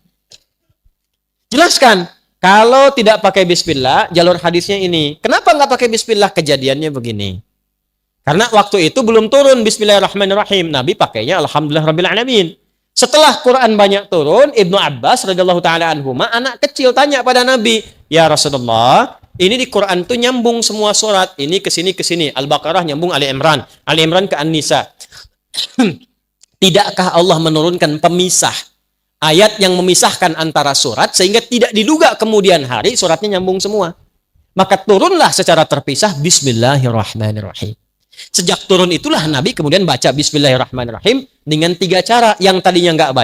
Jelaskan, kalau tidak pakai bismillah, jalur hadisnya ini. Kenapa nggak pakai bismillah? Kejadiannya begini. Karena waktu itu belum turun bismillahirrahmanirrahim. Nabi pakainya alhamdulillahirrabbilalamin. Setelah Quran banyak turun, Ibnu Abbas radhiyallahu ta'ala anhuma, anak kecil tanya pada Nabi, ya Rasulullah, ini di Quran tuh nyambung semua surat. Ini ke sini ke sini. Al-Baqarah nyambung Ali Imran. Ali Imran ke An-Nisa. Tidakkah Allah menurunkan pemisah? Ayat yang memisahkan antara surat sehingga tidak diduga kemudian hari suratnya nyambung semua. Maka turunlah secara terpisah Bismillahirrahmanirrahim. Sejak turun itulah Nabi kemudian baca Bismillahirrahmanirrahim dengan 3 cara. Yang tadinya nggak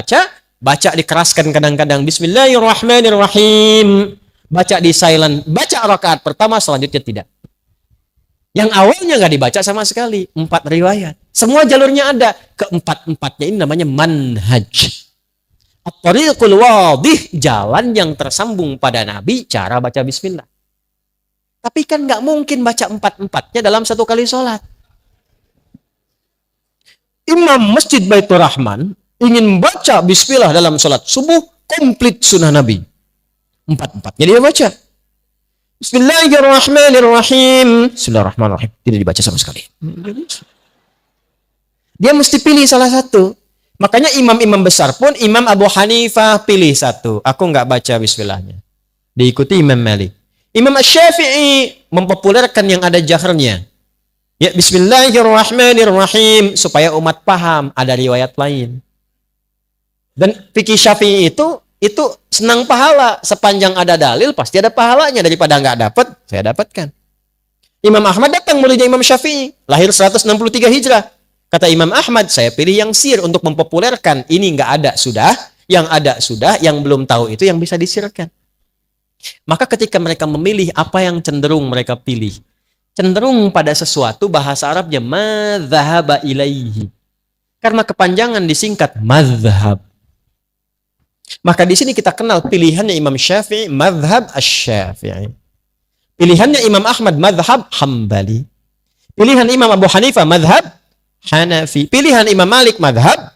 baca dikeraskan kadang-kadang Bismillahirrahmanirrahim. Baca di silent, baca rakaat pertama, selanjutnya tidak. Yang awalnya nggak dibaca sama sekali. 4 riwayat. Semua jalurnya ada. Keempat-empatnya ini namanya manhaj. At-tariqul wadih, jalan yang tersambung pada Nabi, cara baca bismillah. Tapi kan nggak mungkin baca 4-4-nya dalam satu kali sholat. Imam Masjid Baitur Rahman ingin baca bismillah dalam sholat subuh, komplit sunnah Nabi. 4-4-nya dia baca. Bismillahirrahmanirrahim. Bismillahirrahmanirrahim. Tidak dibaca sama sekali. Dia mesti pilih salah satu. Makanya imam-imam besar pun, Imam Abu Hanifah pilih satu. Aku nggak baca bismillahnya. Diikuti Imam Malik. Imam Asy-Syafi'i mempopulerkan yang ada jahrnya. Ya, Bismillahirrahmanirrahim. Supaya umat paham, ada riwayat lain. Dan fikih Syafi'i itu senang pahala. Sepanjang ada dalil, pasti ada pahalanya. Daripada nggak dapat, saya dapatkan. Imam Ahmad datang muridnya Imam Syafi'i. Lahir 163 Hijrah. Kata Imam Ahmad, saya pilih yang sir untuk mempopulerkan. Ini nggak ada sudah, yang ada sudah, yang belum tahu itu yang bisa disirkan. Maka ketika mereka memilih, apa yang cenderung mereka pilih? Cenderung pada sesuatu, bahasa Arabnya madzhaba ilaihi. Karena kepanjangan disingkat mazhab. Maka di sini kita kenal pilihannya Imam Syafi'i, mazhab asy-Syafi'i. Pilihannya Imam Ahmad, mazhab Hambali. Pilihan Imam Abu Hanifah, mazhab Hanafi. Pilihan Imam Malik, mazhab.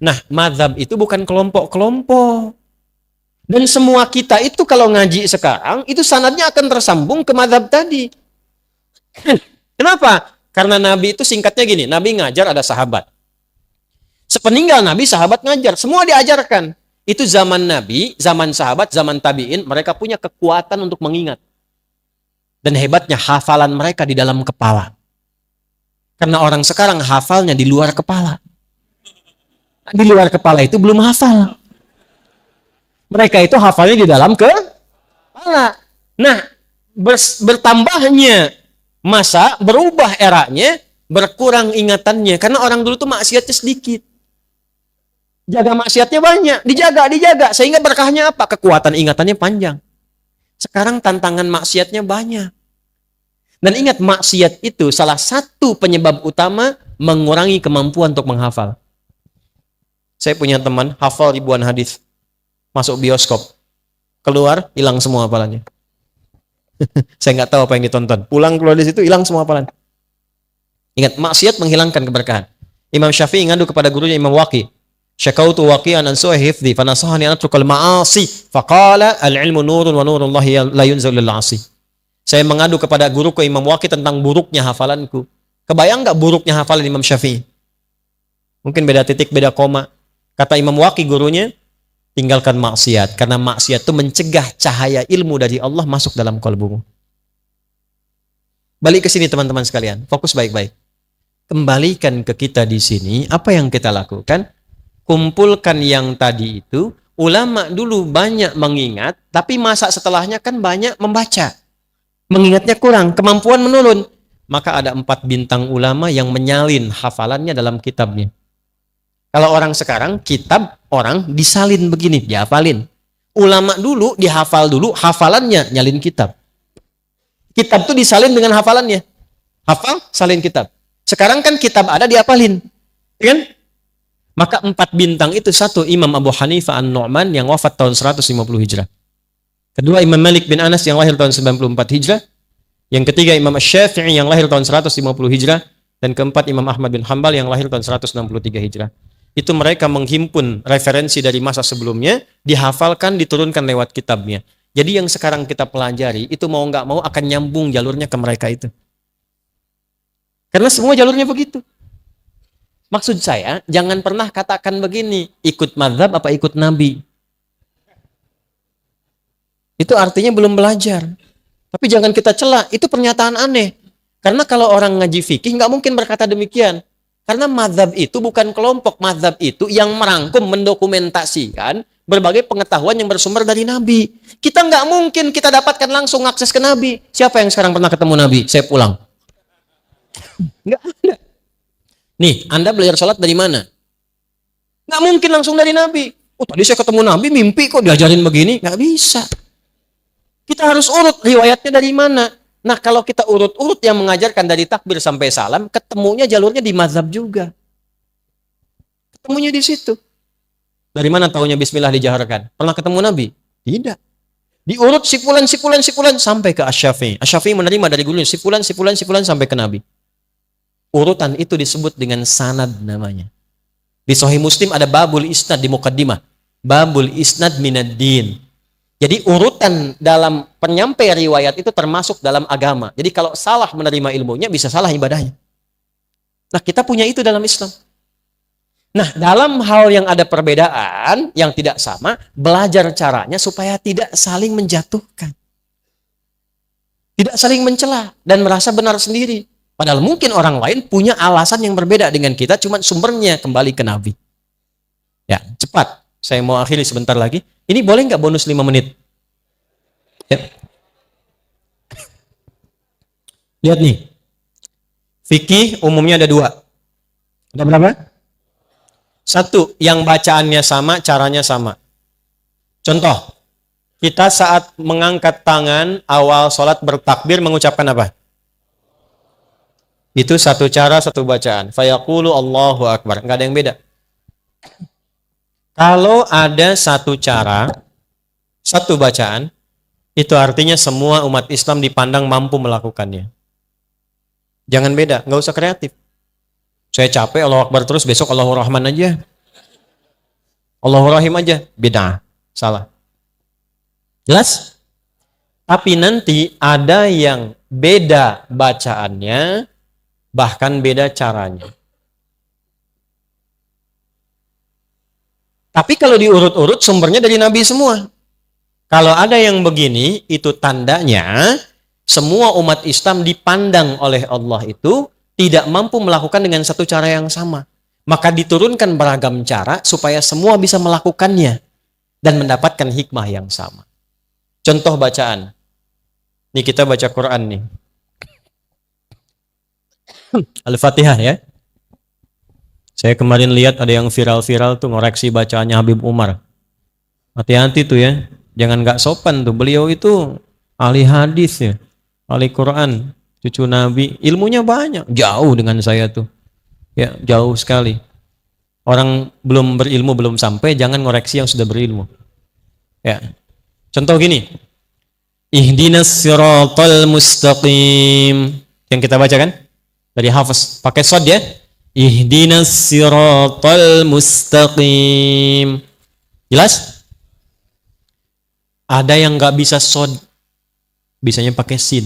Nah, mazhab itu bukan kelompok-kelompok. Dan semua kita itu kalau ngaji sekarang, itu sanadnya akan tersambung ke mazhab tadi. Kenapa? Karena Nabi itu singkatnya gini, Nabi ngajar ada sahabat. Sepeninggal Nabi, sahabat ngajar. Semua diajarkan. Itu zaman Nabi, zaman sahabat, zaman tabi'in, mereka punya kekuatan untuk mengingat. Dan hebatnya hafalan mereka di dalam kepala. Karena orang sekarang hafalnya di luar kepala. Di luar kepala itu belum hafal. Mereka itu hafalnya di dalam kepala. Nah, bertambahnya masa, berubah eranya, berkurang ingatannya. Karena orang dulu tuh maksiatnya sedikit. Jaga maksiatnya banyak, dijaga. Sehingga berkahnya apa? Kekuatan ingatannya panjang. Sekarang tantangan maksiatnya banyak. Dan ingat, maksiat itu salah satu penyebab utama mengurangi kemampuan untuk menghafal. Saya punya teman, hafal ribuan hadis. Masuk bioskop. Keluar, hilang semua hafalannya. Saya nggak tahu apa yang ditonton. Pulang keluar dari situ, hilang semua hafalan. Ingat, maksiat menghilangkan keberkahan. Imam Syafi'i ngadu kepada gurunya Imam Waqi. Syakautu waqi'an an su'i hifdzi fanasahani an atrukal ma'asi faqala al-ilmu nurun wa nurullahi la yunzal lil 'asi. Saya mengadu kepada guruku Imam Waqi tentang buruknya hafalanku. Kebayang enggak buruknya hafalan Imam Syafi'i? Mungkin beda titik, beda koma. Kata Imam Waqi gurunya, tinggalkan maksiat karena maksiat itu mencegah cahaya ilmu dari Allah masuk dalam kalbumu. Balik ke sini teman-teman sekalian, fokus baik-baik. Kembalikan ke kita di sini, apa yang kita lakukan? Kumpulkan yang tadi itu, ulama dulu banyak mengingat, tapi masa setelahnya kan banyak membaca. Mengingatnya kurang, kemampuan menurun. Maka ada 4 bintang ulama yang menyalin hafalannya dalam kitabnya. Kalau orang sekarang, kitab orang disalin begini, dihafalin. Ulama dulu dihafal dulu, hafalannya nyalin kitab. Kitab itu disalin dengan hafalannya. Hafal, salin kitab. Sekarang kan kitab ada dihafalin. Kan? Maka 4 bintang itu, satu Imam Abu Hanifah An-Nu'man yang wafat tahun 150 Hijrah. Kedua Imam Malik bin Anas yang lahir tahun 94 Hijrah. Yang ketiga Imam Asy-Syafi'i yang lahir tahun 150 Hijrah. Dan keempat Imam Ahmad bin Hanbal yang lahir tahun 163 Hijrah. Itu mereka menghimpun referensi dari masa sebelumnya, dihafalkan, diturunkan lewat kitabnya. Jadi yang sekarang kita pelajari, itu mau nggak mau akan nyambung jalurnya ke mereka itu. Karena semua jalurnya begitu. Maksud saya, jangan pernah katakan begini, ikut mazhab apa ikut Nabi. Itu artinya belum belajar. Tapi jangan kita cela, itu pernyataan aneh. Karena kalau orang ngaji fikih, nggak mungkin berkata demikian. Karena mazhab itu bukan kelompok, mazhab itu yang merangkum, mendokumentasikan berbagai pengetahuan yang bersumber dari Nabi. Kita nggak mungkin kita dapatkan langsung akses ke Nabi. Siapa yang sekarang pernah ketemu Nabi? Saya pulang. Nggak ada. Nih, Anda belajar sholat dari mana? Nggak mungkin langsung dari Nabi. Oh, tadi saya ketemu Nabi, mimpi kok diajarin begini. Nggak bisa. Kita harus urut riwayatnya dari mana. Nah, kalau kita urut-urut yang mengajarkan dari takbir sampai salam, ketemunya jalurnya di mazhab juga. Ketemunya di situ. Dari mana taunya bismillah dijaharkan? Pernah ketemu Nabi? Tidak. Diurut sipulan sampai ke Asy-Syafi'i. Asy-Syafi'i menerima dari gurunya sipulan sampai ke Nabi. Urutan itu disebut dengan sanad namanya. Di Sahih Muslim ada babul isnad di muqaddimah. Babul isnad minad din. Jadi urutan dalam penyampai riwayat itu termasuk dalam agama. Jadi kalau salah menerima ilmunya bisa salah ibadahnya. Nah, kita punya itu dalam Islam. Nah, dalam hal yang ada perbedaan, yang tidak sama, belajar caranya supaya tidak saling menjatuhkan. Tidak saling mencela dan merasa benar sendiri. Padahal mungkin orang lain punya alasan yang berbeda dengan kita, cuma sumbernya kembali ke Nabi. Ya, cepat. Saya mau akhiri sebentar lagi. Ini boleh nggak bonus 5 menit? Ya. Lihat nih. Fikih umumnya ada 2. Ada berapa? 1, yang bacaannya sama, caranya sama. Contoh. Kita saat mengangkat tangan awal sholat bertakbir mengucapkan apa? Itu satu cara, satu bacaan. Fayaqulu Allahu Akbar. Nggak ada yang beda. Kalau ada satu cara, satu bacaan, itu artinya semua umat Islam dipandang mampu melakukannya. Jangan beda, nggak usah kreatif. Saya capek Allahu Akbar terus, besok Allahu Rahman aja. Allahu Rahim aja. Beda, salah. Jelas? Tapi nanti ada yang beda bacaannya, bahkan beda caranya. Tapi kalau diurut-urut sumbernya dari Nabi semua. Kalau ada yang begini, itu tandanya semua umat Islam dipandang oleh Allah itu tidak mampu melakukan dengan satu cara yang sama. Maka diturunkan beragam cara supaya semua bisa melakukannya dan mendapatkan hikmah yang sama. Contoh bacaan. Nih kita baca Quran nih. Al-Fatihah ya. Saya kemarin lihat ada yang viral-viral tuh ngoreksi bacaannya Habib Umar. Hati-hati tuh ya. Jangan nggak sopan tuh. Beliau itu ahli hadis ya. Ahli Quran. Cucu Nabi. Ilmunya banyak. Jauh dengan saya tuh. Ya, jauh sekali. Orang belum berilmu, belum sampai. Jangan ngoreksi yang sudah berilmu. Ya. Contoh gini. Ihdinas siratal mustaqim. Yang kita baca kan? Dari Hafiz. Pakai shad ya. Ihdinas siratal mustaqim. Jelas? Ada yang nggak bisa shad. Bisanya pakai sin.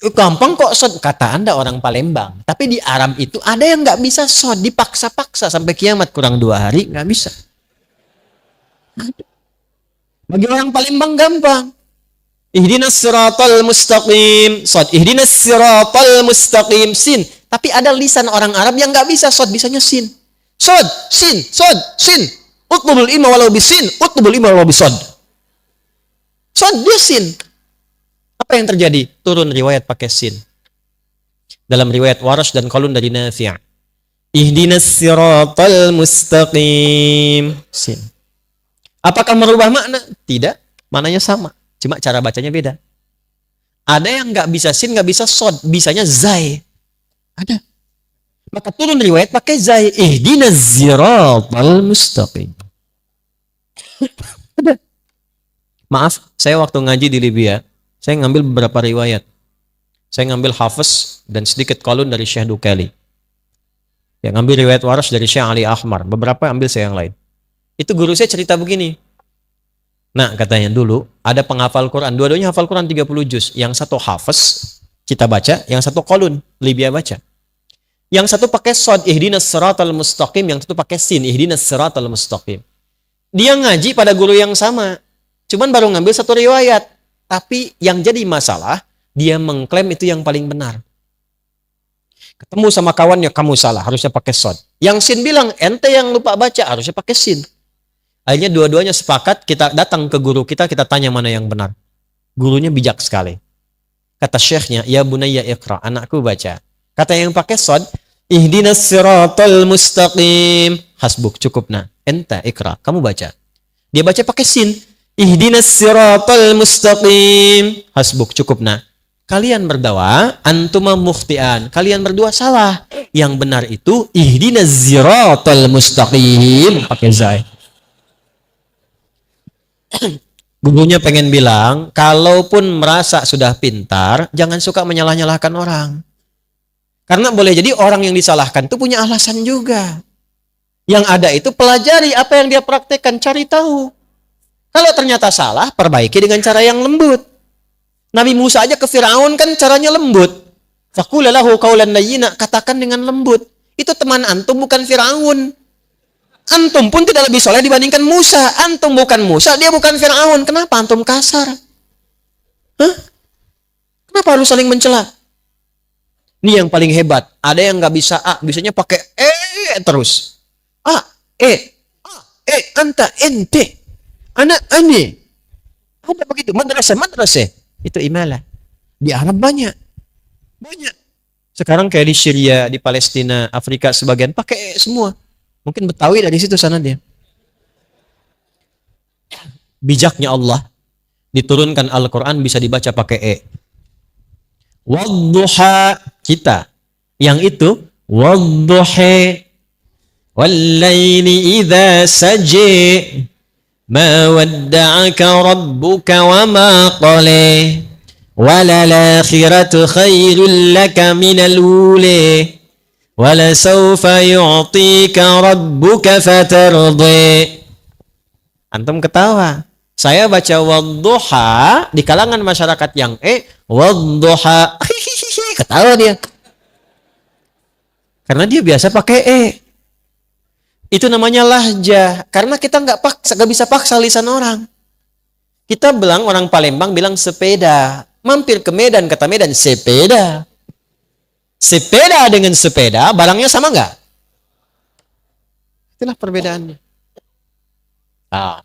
Gampang kok shad. Kata Anda orang Palembang. Tapi di Arab itu ada yang nggak bisa shad. Dipaksa-paksa sampai kiamat. Kurang 2 hari nggak bisa. Bagi orang Palembang gampang. Ihdinas siratal mustaqim. Shad. Ihdinas siratal mustaqim. Sin. Tapi ada lisan orang Arab yang nggak bisa shad. Bisanya sin. Shad. Sin. Shad. Sin. Utlubul ilma walau bisin. Utlubul ilma walau bisad. Shad. Dia sin. Apa yang terjadi? Turun riwayat pakai sin. Dalam riwayat Warash dan Qalun dari Nafi'. Ihdinas siratal mustaqim. Sin. Apakah merubah makna? Tidak. Maknanya sama. Cuma cara bacanya beda. Ada yang nggak bisa sin, nggak bisa sod. Bisanya zai. Ada. Maka turun riwayat pakai zai. Ihdinas siratal mustaqim. Ada. Maaf, saya waktu ngaji di Libya, saya ngambil beberapa riwayat. Saya ngambil Hafiz dan sedikit Qalun dari Syekh Dukali. Ya, ngambil riwayat Warash dari Syekh Ali Ahmar. Beberapa ambil saya yang lain. Itu guru saya cerita begini. Nah, katanya dulu ada penghafal Quran. Dua-duanya hafal Quran 30 juz. Yang satu Hafiz, kita baca. Yang satu Qalun, Libya baca. Yang satu pakai sod, ihdinas siratal mustaqim. Yang satu pakai sin, ihdinas siratal mustaqim. Dia ngaji pada guru yang sama. Cuman baru ngambil satu riwayat. Tapi yang jadi masalah, dia mengklaim itu yang paling benar. Ketemu sama kawannya, kamu salah, harusnya pakai sod. Yang sin bilang, ente yang lupa baca, harusnya pakai sin. Akhirnya dua-duanya sepakat, kita datang ke guru kita tanya mana yang benar. Gurunya bijak sekali. Kata syekhnya, ya bunayya iqra, anakku baca. Kata yang pakai sod, ihdinas siratal mustaqim. Hasbuk, cukup nah. Enta iqra, kamu baca. Dia baca pakai sin. Ihdinas siratal mustaqim. Hasbuk, cukup nah. Kalian berdua, antuma mukhtian. Kalian berdua salah. Yang benar itu, ihdinas siratal mustaqim. Pakai zai. Gurunya pengen bilang, kalaupun merasa sudah pintar, jangan suka menyalah-nyalahkan orang. Karena boleh jadi orang yang disalahkan itu punya alasan juga. Yang ada itu pelajari apa yang dia praktekkan, cari tahu. Kalau ternyata salah, perbaiki dengan cara yang lembut. Nabi Musa aja ke Firaun kan caranya lembut. Faqula lahu qawlan layyina, katakan dengan lembut. Itu teman antum bukan Firaun. Antum pun tidak lebih soleh dibandingkan Musa. Antum bukan Musa, dia bukan Fir'aun. Kenapa antum kasar? Hah? Kenapa harus saling mencela? Ini yang paling hebat. Ada yang nggak bisa A, bisanya pakai terus. A, anta, ente, anak, ane. Ada begitu. Madrasah. Itu imalah. Di Arab banyak. Sekarang kayak di Syria, di Palestina, Afrika sebagian pakai semua. Mungkin Betawi dari situ sana dia. bijaknya Allah, diturunkan Al-Quran bisa dibaca pakai E. Wadduha, kita. Yang itu, wadduha, wallaili idha saji, ma wadda'aka rabbuka wa ma qali, walalakhiratu khairul laka minal uli, walasawfa yu'tika rabbuka fatardi. Antum ketawa. Saya baca wadduha, di kalangan masyarakat yang wadduha, ketawa dia. Karena dia biasa pakai Itu namanya lahjah. Karena kita nggak bisa paksa lisan orang. Kita bilang, orang Palembang bilang sepeda. Mampir ke Medan, kata Medan, sepeda. Sepeda dengan sepeda, barangnya sama nggak? Itulah perbedaannya.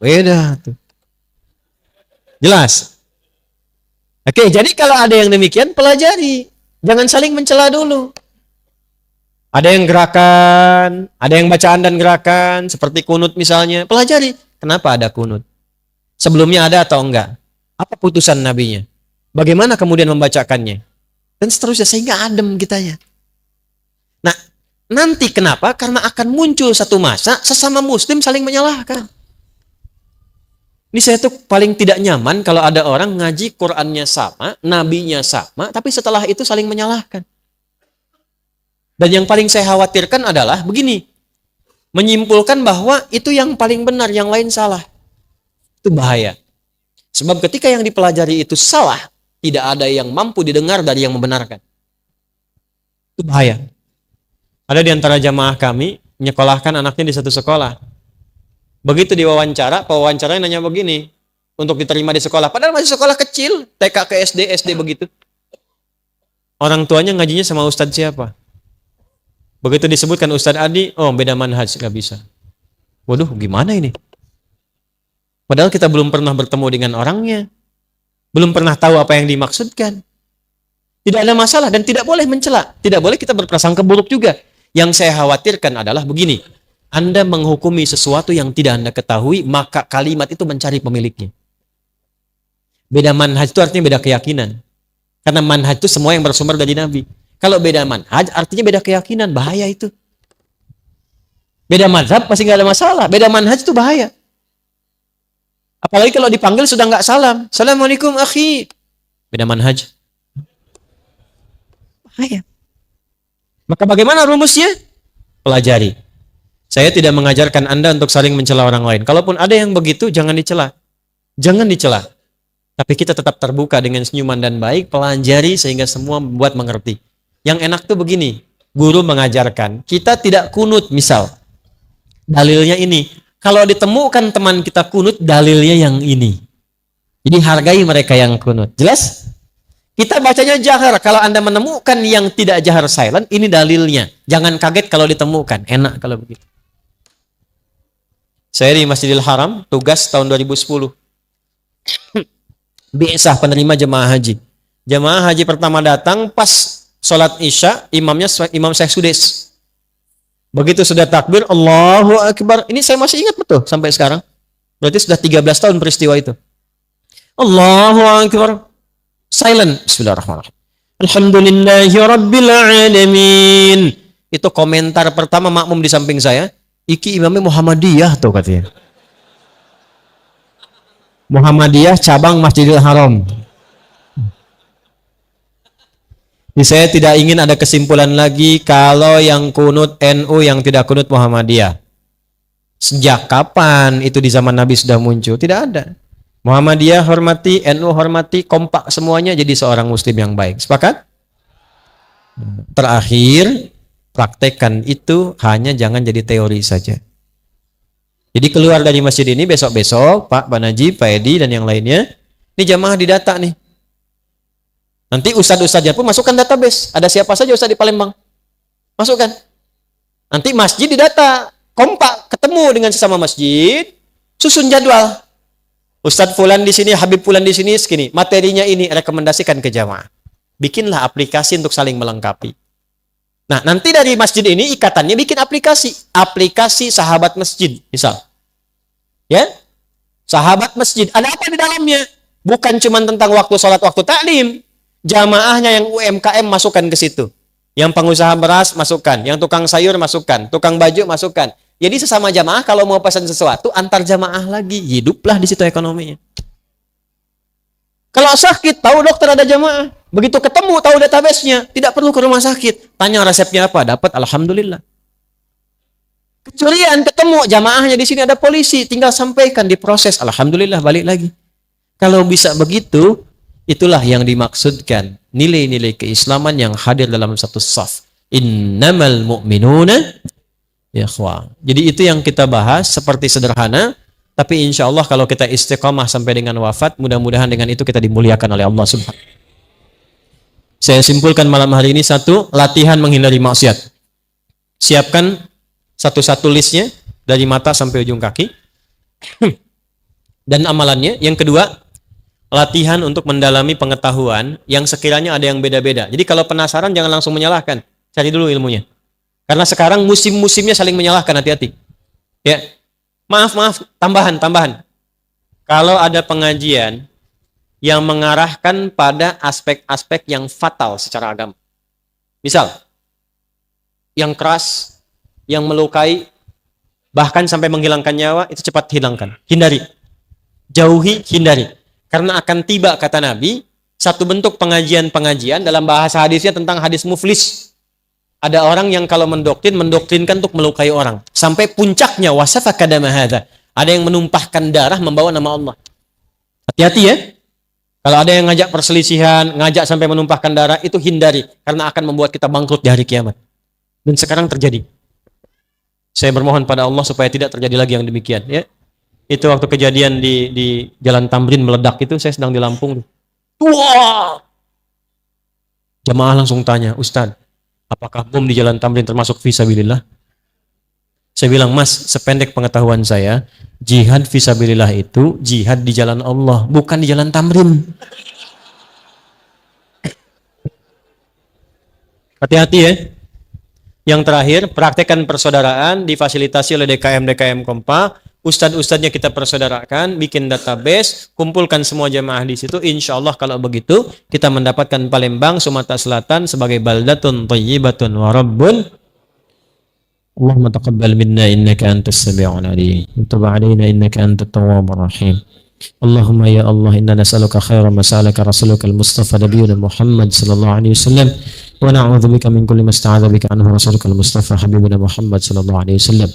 Beda tuh. Jelas? Oke, jadi kalau ada yang demikian, pelajari. Jangan saling mencela dulu. Ada yang gerakan, ada yang bacaan dan gerakan, seperti kunut misalnya. Pelajari. Kenapa ada kunut? Sebelumnya ada atau enggak? Apa putusan nabinya? Bagaimana kemudian membacakannya? Dan seterusnya, sehingga adem kitanya. Nah, nanti kenapa? Karena akan muncul satu masa, sesama muslim saling menyalahkan. Ini saya tuh paling tidak nyaman kalau ada orang ngaji Qur'annya sama, nabinya sama, tapi setelah itu saling menyalahkan. Dan yang paling saya khawatirkan adalah begini, menyimpulkan bahwa itu yang paling benar, yang lain salah. Itu bahaya. Sebab ketika yang dipelajari itu salah, tidak ada yang mampu didengar dari yang membenarkan. Itu bahaya. Ada di antara jamaah kami, menyekolahkan anaknya di satu sekolah. Begitu diwawancara, pewawancaranya nanya begini, untuk diterima di sekolah. Padahal masih sekolah kecil, TK ke SD, SD begitu. Orang tuanya ngajinya sama ustadz siapa? Begitu disebutkan Ustadz Adi, oh beda manhaj, gak bisa. Waduh, gimana ini? Padahal kita belum pernah bertemu dengan orangnya. Belum pernah tahu apa yang dimaksudkan. Tidak ada masalah dan tidak boleh mencela. Tidak boleh kita berprasangka buruk juga. Yang saya khawatirkan adalah begini. Anda menghukumi sesuatu yang tidak Anda ketahui, maka kalimat itu mencari pemiliknya. Beda manhaj itu artinya beda keyakinan. Karena manhaj itu semua yang bersumber dari Nabi. Kalau beda manhaj artinya beda keyakinan, bahaya itu. Beda mazhab pasti nggak ada masalah. Beda manhaj itu bahaya. Apalagi kalau dipanggil sudah nggak salam. Assalamualaikum akhi. Beda manhaj. Bahaya. Maka bagaimana rumusnya? Pelajari. Saya tidak mengajarkan Anda untuk saling mencela orang lain. Kalaupun ada yang begitu, jangan dicela. Jangan dicela. Tapi kita tetap terbuka dengan senyuman dan baik, pelajari sehingga semua membuat mengerti. Yang enak tuh begini, guru mengajarkan, kita tidak kunut misal. Dalilnya ini. Kalau ditemukan teman kita kunut, dalilnya yang ini. Jadi hargai mereka yang kunut. Jelas? Kita bacanya jahar. Kalau Anda menemukan yang tidak jahar silent, ini dalilnya. Jangan kaget kalau ditemukan. Enak kalau begitu. Saya di Masjidil Haram, tugas tahun 2010. Biasa penerima jemaah haji. Jemaah haji pertama datang pas sholat isya, imamnya Imam Syekh Sudes. Begitu sudah takbir, Allahu Akbar. Ini saya masih ingat betul sampai sekarang. Berarti sudah 13 tahun peristiwa itu. Allahu Akbar. Silent. Bismillahirrahmanirrahim. Alhamdulillahi Rabbil Alamin. Itu komentar pertama makmum di samping saya. Iki imamnya Muhammadiyah tuh katanya. Muhammadiyah cabang Masjidil Haram. Jadi saya tidak ingin ada kesimpulan lagi kalau yang kunut NU, yang tidak kunut Muhammadiyah. Sejak kapan itu di zaman Nabi sudah muncul? Tidak ada. Muhammadiyah hormati, NU hormati, kompak semuanya jadi seorang muslim yang baik. Sepakat? Terakhir, praktekkan itu, hanya jangan jadi teori saja. Jadi keluar dari masjid ini besok-besok, Pak Najib, Pak Edi, dan yang lainnya, ini jamaah didata nih. Nanti ustadz-ustadznya pun masukkan database. Ada siapa saja ustadz di Palembang? Masukkan. Nanti masjid didata, kompak, ketemu dengan sesama masjid, susun jadwal. Ustadz Fulan di sini, Habib Fulan di sini, segini. Materinya ini, rekomendasikan ke jamaah. Bikinlah aplikasi untuk saling melengkapi. Nah, nanti dari masjid ini ikatannya bikin aplikasi. Aplikasi sahabat masjid, misal. Ya? Sahabat masjid, ada apa di dalamnya? Bukan cuma tentang waktu sholat, waktu taklim. Jamaahnya yang UMKM masukkan ke situ. Yang pengusaha beras masukkan, yang tukang sayur masukkan, tukang baju masukkan. Jadi sesama jamaah kalau mau pesan sesuatu antar jamaah lagi, hiduplah di situ ekonominya. Kalau sakit, tahu dokter ada jamaah. Begitu ketemu, tahu database-nya. Tidak perlu ke rumah sakit. Tanya resepnya apa, dapat alhamdulillah. Kecurian, ketemu jamaahnya di sini ada polisi, tinggal sampaikan, diproses, alhamdulillah balik lagi. Kalau bisa begitu, itulah yang dimaksudkan nilai-nilai keislaman yang hadir dalam satu saf. Innamal mu'minuna ikhwah. Jadi itu yang kita bahas, seperti sederhana, tapi insya Allah kalau kita istiqamah sampai dengan wafat, mudah-mudahan dengan itu kita dimuliakan oleh Allah Subhanahu. Saya simpulkan malam hari ini, satu, latihan menghindari maksiat. Siapkan satu-satu listnya dari mata sampai ujung kaki dan amalannya. Yang kedua, latihan untuk mendalami pengetahuan yang sekiranya ada yang beda-beda. Jadi kalau penasaran jangan langsung menyalahkan, cari dulu ilmunya. Karena sekarang musim-musimnya saling menyalahkan, hati-hati. Ya, maaf, tambahan. Kalau ada pengajian yang mengarahkan pada aspek-aspek yang fatal secara agama, misal yang keras, yang melukai, bahkan sampai menghilangkan nyawa, itu cepat hilangkan. Hindari. Jauhi, hindari. Karena akan tiba, kata Nabi, satu bentuk pengajian-pengajian dalam bahasa hadisnya tentang hadis muflis. Ada orang yang kalau mendoktrinkan untuk melukai orang. Sampai puncaknya, wasafaka dama hadza. Ada yang menumpahkan darah membawa nama Allah. Hati-hati ya. Kalau ada yang ngajak perselisihan, ngajak sampai menumpahkan darah, itu hindari. Karena akan membuat kita bangkrut di hari kiamat. Dan sekarang terjadi. Saya bermohon pada Allah supaya tidak terjadi lagi yang demikian. Ya, itu waktu kejadian di Jalan Tamrin meledak itu, saya sedang di Lampung. Wah! Jamaah langsung tanya, Ustaz, apakah bom di Jalan Tamrin termasuk fisabilillah? Saya bilang, Mas, sependek pengetahuan saya, jihad fisabilillah itu jihad di jalan Allah, bukan di Jalan Tamrin. Hati-hati ya. Yang terakhir, praktekkan persaudaraan difasilitasi oleh DKM Kompa. Ustadz-ustadznya kita persaudarakan, bikin database, kumpulkan semua jamaah di situ. Insya Allah kalau begitu, kita mendapatkan Palembang, Sumatera Selatan sebagai baldatun thayyibatun wa rabbun. Allahumma taqabbal minna innaka antas sami'ul alim. Wa tub 'alaina innaka antat tawwabur rahim. Allahumma ya Allah, inna nas'aluka khairan ma sa'alaka rasulukal Mustafa nabiyuna Muhammad sallallahu alaihi wasallam. Wa na'udzubika min kulli ma sta'adza bika anhu rasulukal Mustafa habibuna Muhammad sallallahu alaihi wasallam.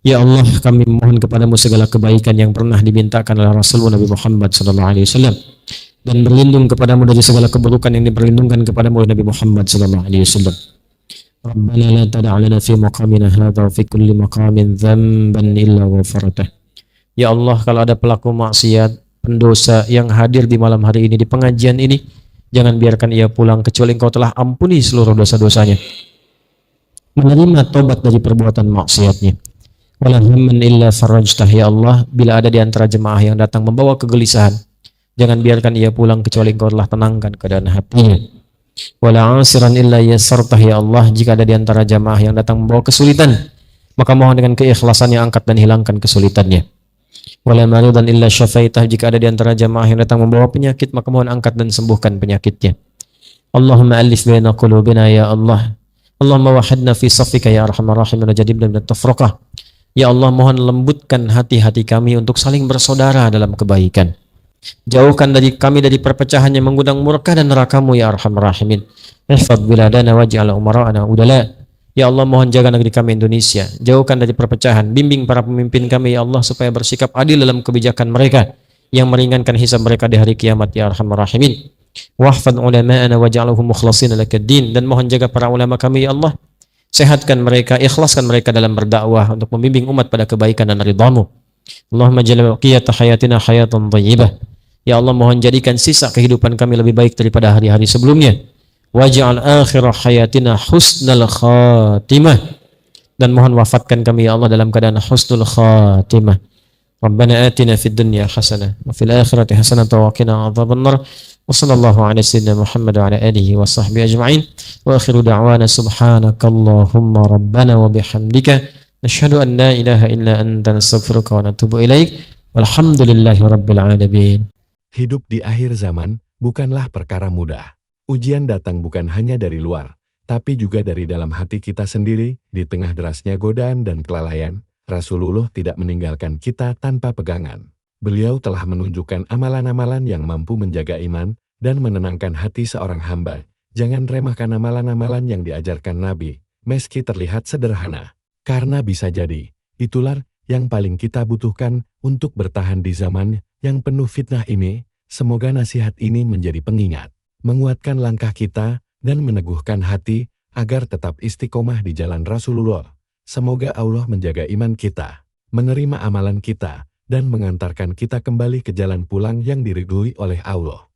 Ya Allah, kami mohon kepadamu segala kebaikan yang pernah dimintakan oleh Rasul Nabi Muhammad sallallahu alaihi wasallam, dan berlindung kepadamu dari segala keburukan yang diperlindungkan kepadamu oleh Nabi Muhammad sallallahu alaihi wasallam. Rabbana la tada' lana fi maqamina hadza wa fi kulli maqamin dzamban illa ghafartah. Ya Allah, kalau ada pelaku maksiat, pendosa yang hadir di malam hari ini, di pengajian ini, jangan biarkan ia pulang kecuali Engkau telah ampuni seluruh dosa-dosanya, menerima tobat dari perbuatan maksiatnya. Wala hamman illa farajtah. Ya Allah, bila ada di antara jemaah yang datang membawa kegelisahan, jangan biarkan ia pulang kecuali Engkau telah tenangkan keadaan hatinya. Wala asiran illa yassartah. Ya Allah, jika ada di antara jemaah yang datang membawa kesulitan, maka mohon dengan keikhlasannya angkat dan hilangkan kesulitannya. Wala maridan illa syafaitah. Jika ada di antara jemaah yang datang membawa penyakit, maka mohon angkat dan sembuhkan penyakitnya. Allahumma alif baina qulubina ya Allah. Allahumma wahidna fi saffika ya arhamar rahimin wa jadibna min at-tafraqah. Ya Allah, mohon lembutkan hati-hati kami untuk saling bersaudara dalam kebaikan. Jauhkan dari kami dari perpecahan yang mengundang murka dan neraka-Mu ya arhamar rahimin. Ihfadz biladana waj'al umara'ana udala. Ya Allah, mohon jaga negeri kami Indonesia. Jauhkan dari perpecahan. Bimbing para pemimpin kami ya Allah supaya bersikap adil dalam kebijakan mereka yang meringankan hisab mereka di hari kiamat ya arhamar rahimin. Wahfadz ulama'ana waj'alhum mukhlasin lakaddin. Dan mohon jaga para ulama kami ya Allah. Sehatkan mereka, ikhlaskan mereka dalam berdakwah untuk membimbing umat pada kebaikan dan ridha-Mu. Allahumma jalla baqiyata hayatina hayatan thayyibah. Ya Allah, mohon jadikan sisa kehidupan kami lebih baik daripada hari-hari sebelumnya. Waj'al akhirah hayatina husnal khatimah. Dan mohon wafatkan kami ya Allah dalam keadaan husnul khatimah. Rabbana atina fid dunya hasanah wa fil akhirati hasanah wa qina adzabannar. Wa sallallahu ala sayyidina Muhammad wa ala alihi wa sahbihi ajma'in. Wa akhiru da'wana subhanakallahumma rabbana wa bihamdika nashhadu an la ilaha illa anta nastaghfiruka wa natubu ilaik. Walhamdulillahirabbil alamin. Hidup di akhir zaman bukanlah perkara mudah. Ujian datang bukan hanya dari luar, tapi juga dari dalam hati kita sendiri. Di tengah derasnya godaan dan kelalaian, Rasulullah tidak meninggalkan kita tanpa pegangan. Beliau telah menunjukkan amalan-amalan yang mampu menjaga iman dan menenangkan hati seorang hamba. Jangan remehkan amalan-amalan yang diajarkan Nabi, meski terlihat sederhana. Karena bisa jadi, itulah yang paling kita butuhkan untuk bertahan di zaman yang penuh fitnah ini. Semoga nasihat ini menjadi pengingat, menguatkan langkah kita, dan meneguhkan hati agar tetap istiqomah di jalan Rasulullah. Semoga Allah menjaga iman kita, menerima amalan kita, dan mengantarkan kita kembali ke jalan pulang yang diridhoi oleh Allah.